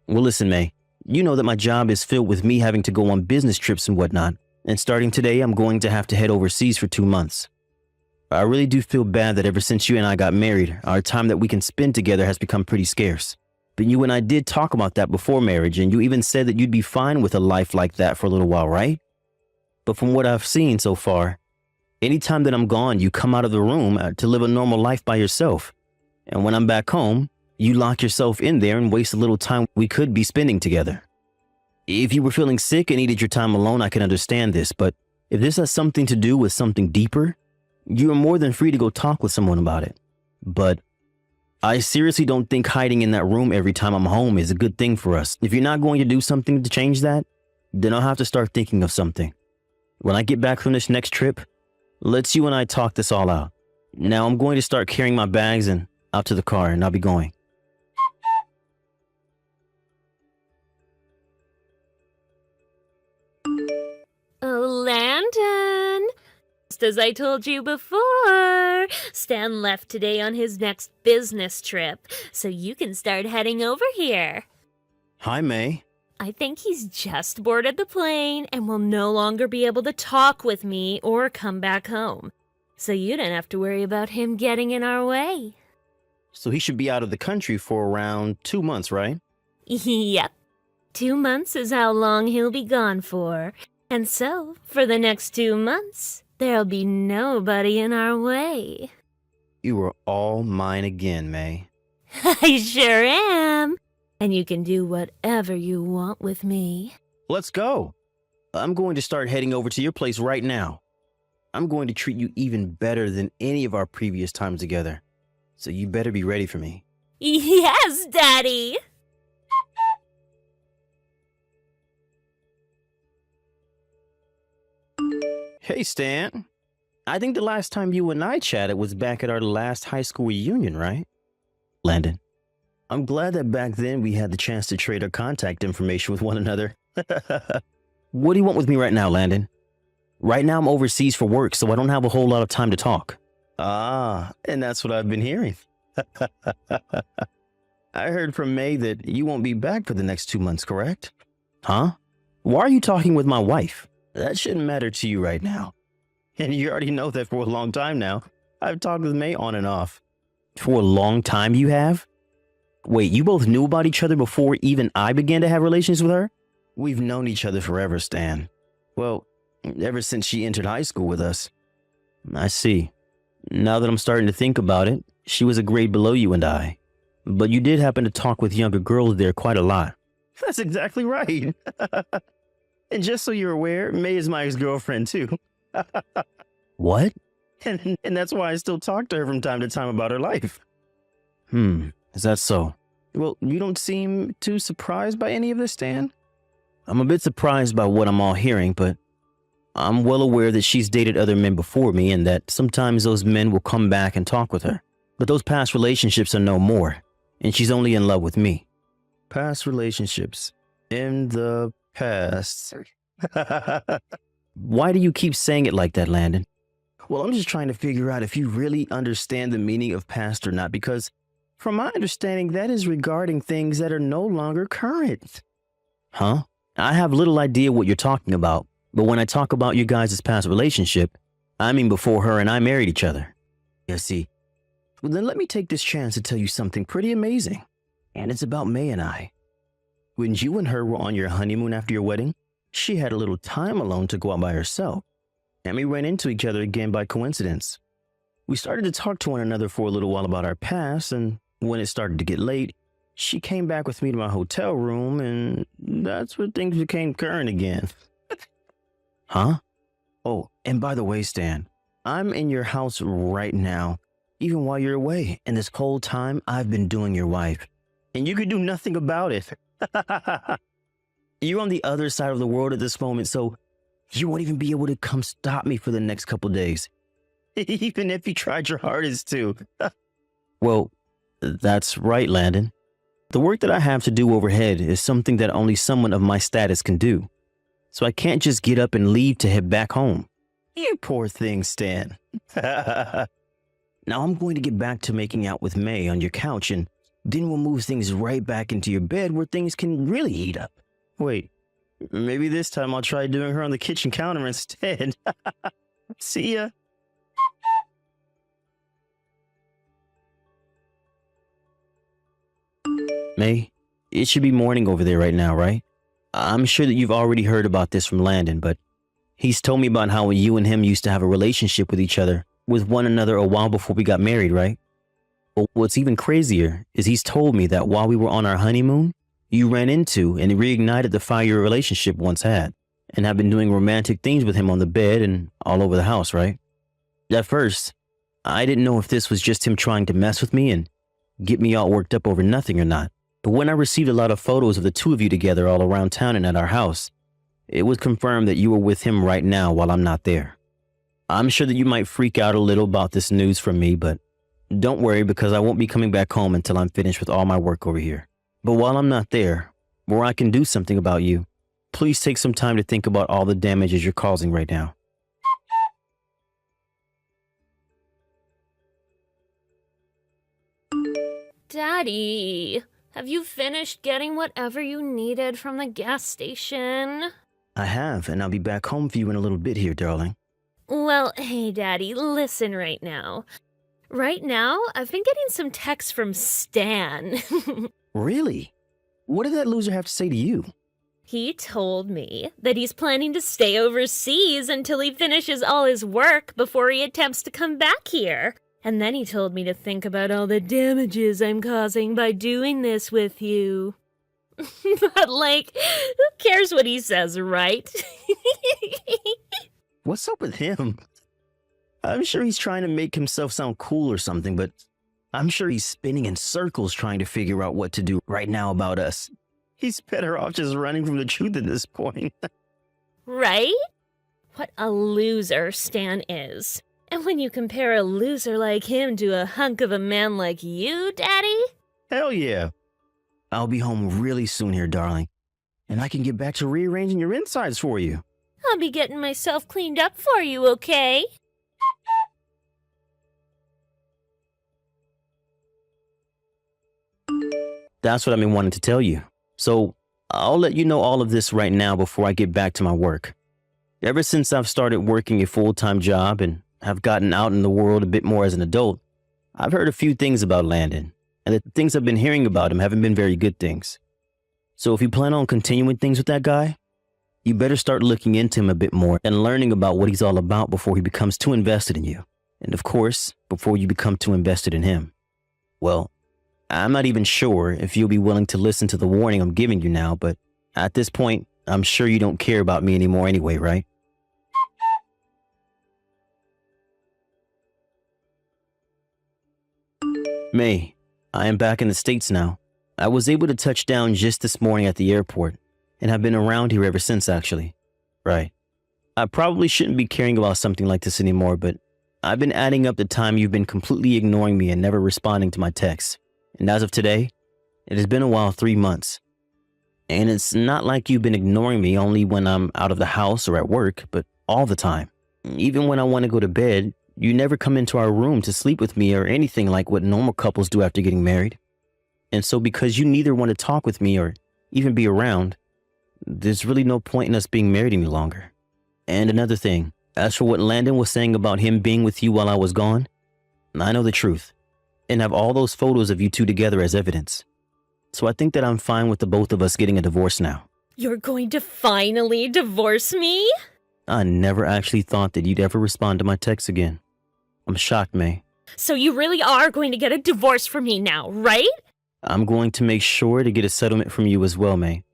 Well, listen, May. You know that my job is filled with me having to go on business trips and whatnot, and starting today, I'm going to have to head overseas for 2 months. I really do feel bad that ever since you and I got married, our time that we can spend together has become pretty scarce. But you and I did talk about that before marriage, and you even said that you'd be fine with a life like that for a little while, right? But from what I've seen so far, anytime that I'm gone, you come out of the room to live a normal life by yourself. And when I'm back home, you lock yourself in there and waste a little time we could be spending together. If you were feeling sick and needed your time alone, I can understand this, but if this has something to do with something deeper, you are more than free to go talk with someone about it. But I seriously don't think hiding in that room every time I'm home is a good thing for us. If you're not going to do something to change that, then I'll have to start thinking of something. When I get back from this next trip, let's you and I talk this all out. Now I'm going to start carrying my bags and out to the car, and I'll be going. Oh, Landon. just as I told you before, Stan left today on his next business trip, so you can start heading over here. Hi, May. I think he's just boarded the plane and will no longer be able to talk with me or come back home. So you don't have to worry about him getting in our way. So he should be out of the country for around 2 months, right? Yep. 2 months is how long he'll be gone for. And so, for the next 2 months, there'll be nobody in our way. You are all mine again, May. I sure am. And you can do whatever you want with me. Let's go. I'm going to start heading over to your place right now. I'm going to treat you even better than any of our previous times together. So you better be ready for me. Yes, Daddy! Hey, Stan. I think the last time you and I chatted was back at our last high school reunion, right? Landon. I'm glad that back then we had the chance to trade our contact information with one another. What do you want with me right now, Landon? Right now I'm overseas for work, so I don't have a whole lot of time to talk. Ah, and that's what I've been hearing. I heard from May that you won't be back for the next 2 months, correct? Huh? Why are you talking with my wife? That shouldn't matter to you right now. And you already know that for a long time now. I've talked with May on and off. For a long time you have? Wait, you both knew about each other before even I began to have relations with her? We've known each other forever, Stan. Well, ever since she entered high school with us. I see. Now that I'm starting to think about it, she was a grade below you and I. But you did happen to talk with younger girls there quite a lot. That's exactly right. And just so you're aware, May is my ex-girlfriend too. What? And that's why I still talk to her from time to time about her life. Is that so? Well, you don't seem too surprised by any of this, Stan. I'm a bit surprised by what I'm all hearing, but I'm well aware that she's dated other men before me and that sometimes those men will come back and talk with her. But those past relationships are no more, and she's only in love with me. Past relationships. In the past. Why do you keep saying it like that, Landon? Well, I'm just trying to figure out if you really understand the meaning of past or not, because from my understanding, that is regarding things that are no longer current. Huh? I have little idea what you're talking about, but when I talk about you guys' past relationship, I mean before her and I married each other. You see, well then let me take this chance to tell you something pretty amazing. And it's about May and I. When you and her were on your honeymoon after your wedding, she had a little time alone to go out by herself. And we ran into each other again by coincidence. We started to talk to one another for a little while about our past, and when it started to get late, she came back with me to my hotel room, and that's when things became current again. Huh? Oh, and by the way, Stan, I'm in your house right now, even while you're away, and this whole time I've been doing your wife, and you could do nothing about it. You're on the other side of the world at this moment, so you won't even be able to come stop me for the next couple days. Even if you tried your hardest to. Well, that's right, Landon. The work that I have to do overhead is something that only someone of my status can do. So I can't just get up and leave to head back home. You poor thing, Stan. Now I'm going to get back to making out with May on your couch, and then we'll move things right back into your bed where things can really heat up. Wait, maybe this time I'll try doing her on the kitchen counter instead. See ya. May, it should be morning over there right now, right? I'm sure that you've already heard about this from Landon, but he's told me about how you and him used to have a relationship with each other, with one another a while before we got married, right? But what's even crazier is he's told me that while we were on our honeymoon, you ran into and reignited the fire your relationship once had, and have been doing romantic things with him on the bed and all over the house, right? At first, I didn't know if this was just him trying to mess with me and get me all worked up over nothing or not. But when I received a lot of photos of the two of you together all around town and at our house, it was confirmed that you were with him right now while I'm not there. I'm sure that you might freak out a little about this news from me, but don't worry because I won't be coming back home until I'm finished with all my work over here. But while I'm not there, where I can do something about you, please take some time to think about all the damages you're causing right now. Daddy, have you finished getting whatever you needed from the gas station? I have, and I'll be back home for you in a little bit here, darling. Well, hey, Daddy, listen right now. Right now, I've been getting some texts from Stan. Really? What did that loser have to say to you? He told me that he's planning to stay overseas until he finishes all his work before he attempts to come back here. And then he told me to think about all the damages I'm causing by doing this with you. But, like, who cares what he says, right? What's up with him? I'm sure he's trying to make himself sound cool or something, but I'm sure he's spinning in circles trying to figure out what to do right now about us. He's better off just running from the truth at this point. Right? What a loser Stan is. And when you compare a loser like him to a hunk of a man like you, Daddy? Hell yeah. I'll be home really soon here, darling. And I can get back to rearranging your insides for you. I'll be getting myself cleaned up for you, okay? That's what I've been wanting to tell you. So I'll let you know all of this right now before I get back to my work. Ever since I've started working a full-time job and have gotten out in the world a bit more as an adult, I've heard a few things about Landon, and the things I've been hearing about him haven't been very good things. So if you plan on continuing things with that guy, you better start looking into him a bit more and learning about what he's all about before he becomes too invested in you. And of course, before you become too invested in him. Well, I'm not even sure if you'll be willing to listen to the warning I'm giving you now, but at this point, I'm sure you don't care about me anymore anyway, right? May, I am back in the States now. I was able to touch down just this morning at the airport, and have been around here ever since, actually. Right. I probably shouldn't be caring about something like this anymore, but I've been adding up the time you've been completely ignoring me and never responding to my texts. And as of today, it has been a while, 3 months. And it's not like you've been ignoring me only when I'm out of the house or at work, but all the time. Even when I want to go to bed, you never come into our room to sleep with me or anything like what normal couples do after getting married. And so because you neither want to talk with me or even be around, there's really no point in us being married any longer. And another thing, as for what Landon was saying about him being with you while I was gone, I know the truth. And have all those photos of you two together as evidence. So I think that I'm fine with the both of us getting a divorce now. You're going to finally divorce me? I never actually thought that you'd ever respond to my texts again. I'm shocked, May. So you really are going to get a divorce from me now, right? I'm going to make sure to get a settlement from you as well, May.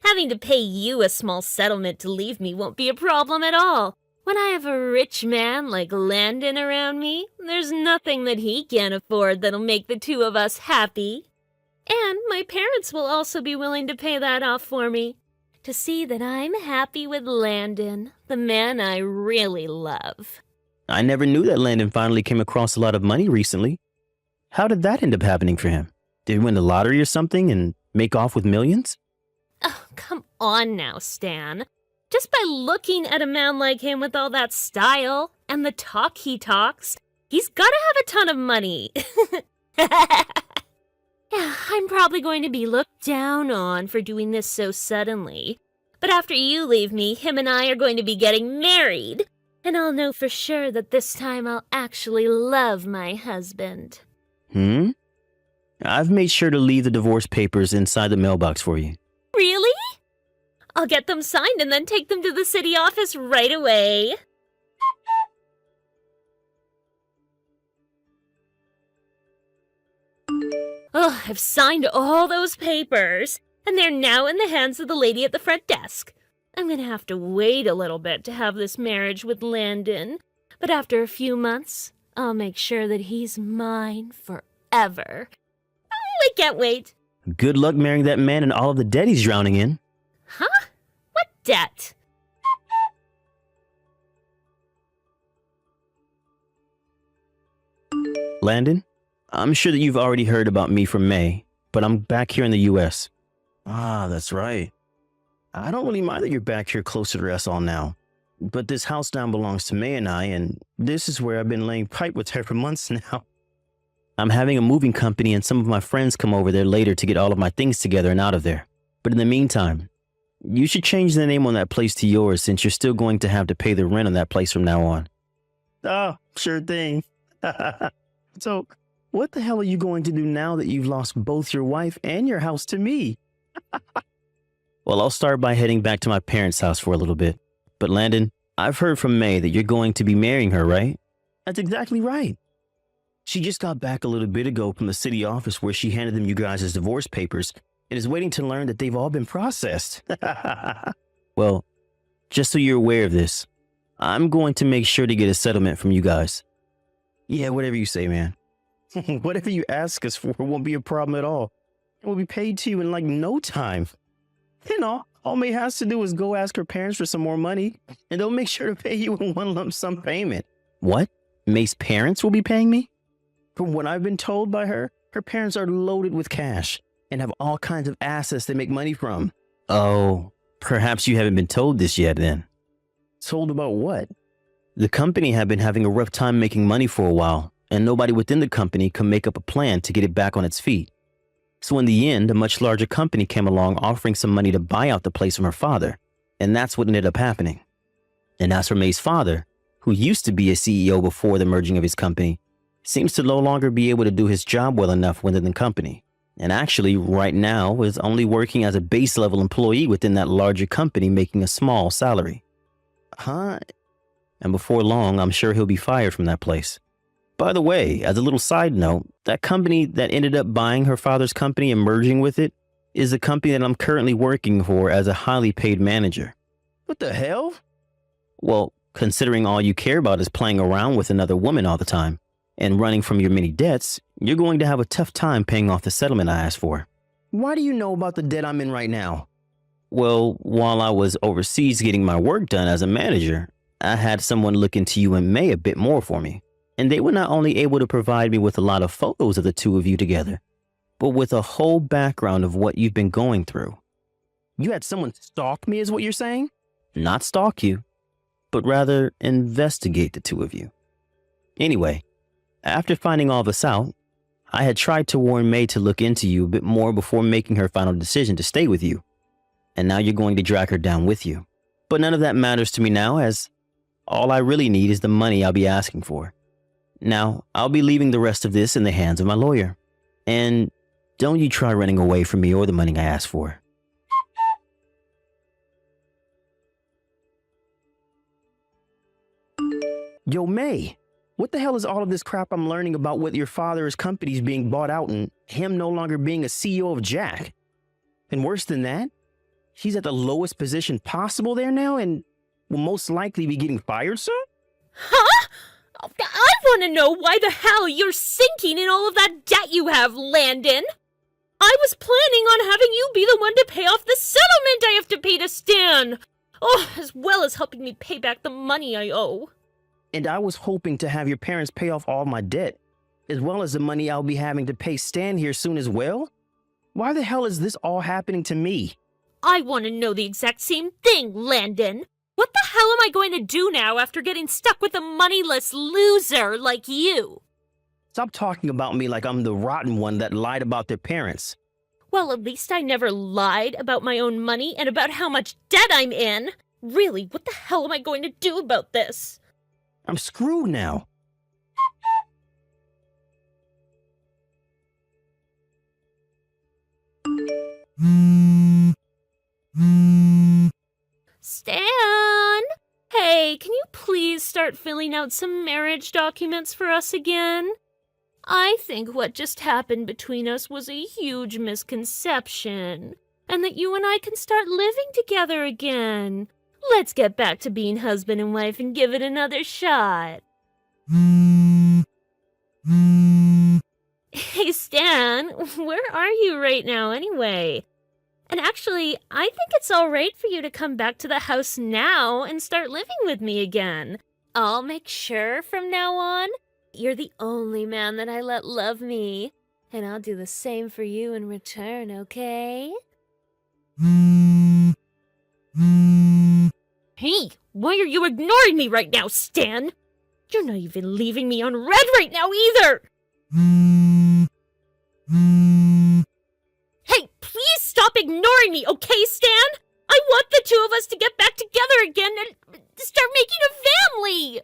Having to pay you a small settlement to leave me won't be a problem at all. When I have a rich man like Landon around me, there's nothing that he can't afford that'll make the two of us happy. And my parents will also be willing to pay that off for me, to see that I'm happy with Landon, the man I really love. I never knew that Landon finally came across a lot of money recently. How did that end up happening for him? Did he win the lottery or something and make off with millions? Oh, come on now, Stan. Just by looking at a man like him with all that style and the talk he talks, he's gotta have a ton of money. Yeah, I'm probably going to be looked down on for doing this so suddenly. But after you leave me, him and I are going to be getting married. And I'll know for sure that this time I'll actually love my husband. I've made sure to leave the divorce papers inside the mailbox for you. Really? I'll get them signed and then take them to the city office right away. Oh, I've signed all those papers, and they're now in the hands of the lady at the front desk. I'm gonna have to wait a little bit to have this marriage with Landon, but after a few months, I'll make sure that he's mine forever. I can't wait. Good luck marrying that man and all of the debt he's drowning in. Huh? What debt? Landon, I'm sure that you've already heard about me from May, but I'm back here in the US. Ah, that's right. I don't really mind that you're back here closer to us all now. But this house down belongs to May and I, and this is where I've been laying pipe with her for months now. I'm having a moving company and some of my friends come over there later to get all of my things together and out of there. But in the meantime, you should change the name on that place to yours since you're still going to have to pay the rent on that place from now on. Oh, sure thing. So, what the hell are you going to do now that you've lost both your wife and your house to me? Well, I'll start by heading back to my parents' house for a little bit. But Landon, I've heard from May that you're going to be marrying her, right? That's exactly right. She just got back a little bit ago from the city office where she handed them you guys' divorce papers and is waiting to learn that they've all been processed. Well, just so you're aware of this, I'm going to make sure to get a settlement from you guys. Yeah, whatever you say, man. Whatever you ask us for won't be a problem at all. It will be paid to you in like no time. You know, all May has to do is go ask her parents for some more money, and they'll make sure to pay you in one lump sum payment. What? May's parents will be paying me? From what I've been told by her parents are loaded with cash and have all kinds of assets they make money from. Oh, perhaps you haven't been told this yet then. Told about what? The company had been having a rough time making money for a while, and nobody within the company could make up a plan to get it back on its feet. So in the end, a much larger company came along offering some money to buy out the place from her father, and that's what ended up happening. And as for May's father, who used to be a CEO before the merging of his company, seems to no longer be able to do his job well enough within the company, and actually right now is only working as a base level employee within that larger company making a small salary. Huh? And before long, I'm sure he'll be fired from that place. By the way, as a little side note, that company that ended up buying her father's company and merging with it is the company that I'm currently working for as a highly paid manager. What the hell? Well, considering all you care about is playing around with another woman all the time and running from your many debts, you're going to have a tough time paying off the settlement I asked for. Why do you know about the debt I'm in right now? Well, while I was overseas getting my work done as a manager, I had someone look into you and May a bit more for me. And they were not only able to provide me with a lot of photos of the two of you together, but with a whole background of what you've been going through. You had someone stalk me is what you're saying? Not stalk you, but rather investigate the two of you. Anyway, after finding all this out, I had tried to warn May to look into you a bit more before making her final decision to stay with you. And now you're going to drag her down with you. But none of that matters to me now, as all I really need is the money I'll be asking for. Now, I'll be leaving the rest of this in the hands of my lawyer. And don't you try running away from me or the money I asked for. Yo, May, what the hell is all of this crap I'm learning about with your father's companies being bought out and him no longer being a CEO of Jack? And worse than that, he's at the lowest position possible there now and will most likely be getting fired soon? Huh? I want to know why the hell you're sinking in all of that debt you have, Landon. I was planning on having you be the one to pay off the settlement I have to pay to Stan. Oh, as well as helping me pay back the money I owe. And I was hoping to have your parents pay off all my debt, as well as the money I'll be having to pay Stan here soon as well? Why the hell is this all happening to me? I want to know the exact same thing, Landon. What the hell am I going to do now after getting stuck with a moneyless loser like you? Stop talking about me like I'm the rotten one that lied about their parents. Well, at least I never lied about my own money and about how much debt I'm in. Really, what the hell am I going to do about this? I'm screwed now. Stan! Hey, can you please start filling out some marriage documents for us again? I think what just happened between us was a huge misconception, and that you and I can start living together again. Let's get back to being husband and wife and give it another shot. Hey, Stan, where are you right now anyway? And actually, I think it's alright for you to come back to the house now and start living with me again. I'll make sure from now on, you're the only man that I let love me. And I'll do the same for you in return, okay? Hey, why are you ignoring me right now, Stan? You're not even leaving me on red right now either! Hey, please stop ignoring me, okay, Stan? I want the two of us to get back together again and start making a family!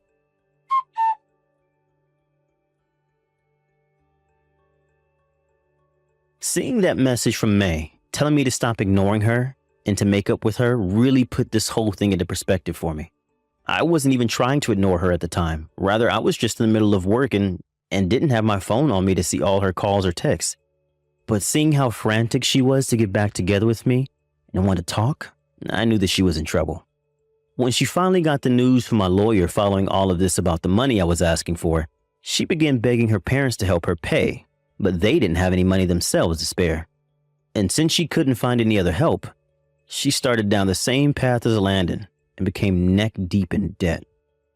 Seeing that message from May, telling me to stop ignoring her and to make up with her, really put this whole thing into perspective for me. I wasn't even trying to ignore her at the time. Rather, I was just in the middle of work and didn't have my phone on me to see all her calls or texts. But seeing how frantic she was to get back together with me and want to talk, I knew that she was in trouble. When she finally got the news from my lawyer following all of this about the money I was asking for, she began begging her parents to help her pay, but they didn't have any money themselves to spare. And since she couldn't find any other help, she started down the same path as Landon and became neck deep in debt.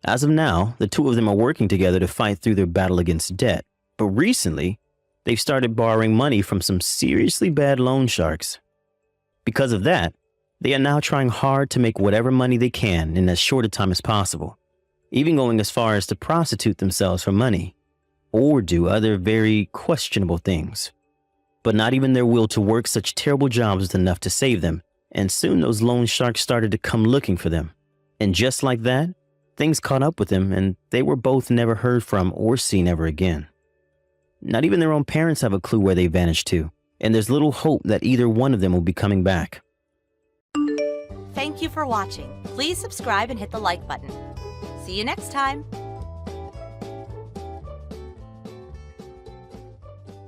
As of now, the two of them are working together to fight through their battle against debt, but recently, they've started borrowing money from some seriously bad loan sharks. Because of that, they are now trying hard to make whatever money they can in as short a time as possible, even going as far as to prostitute themselves for money, or do other very questionable things. But not even their will to work such terrible jobs was enough to save them, and soon those loan sharks started to come looking for them. And just like that, things caught up with them, and they were both never heard from or seen ever again. Not even their own parents have a clue where they vanished to, and there's little hope that either one of them will be coming back. Thank you for watching. Please subscribe and hit the like button. See you next time.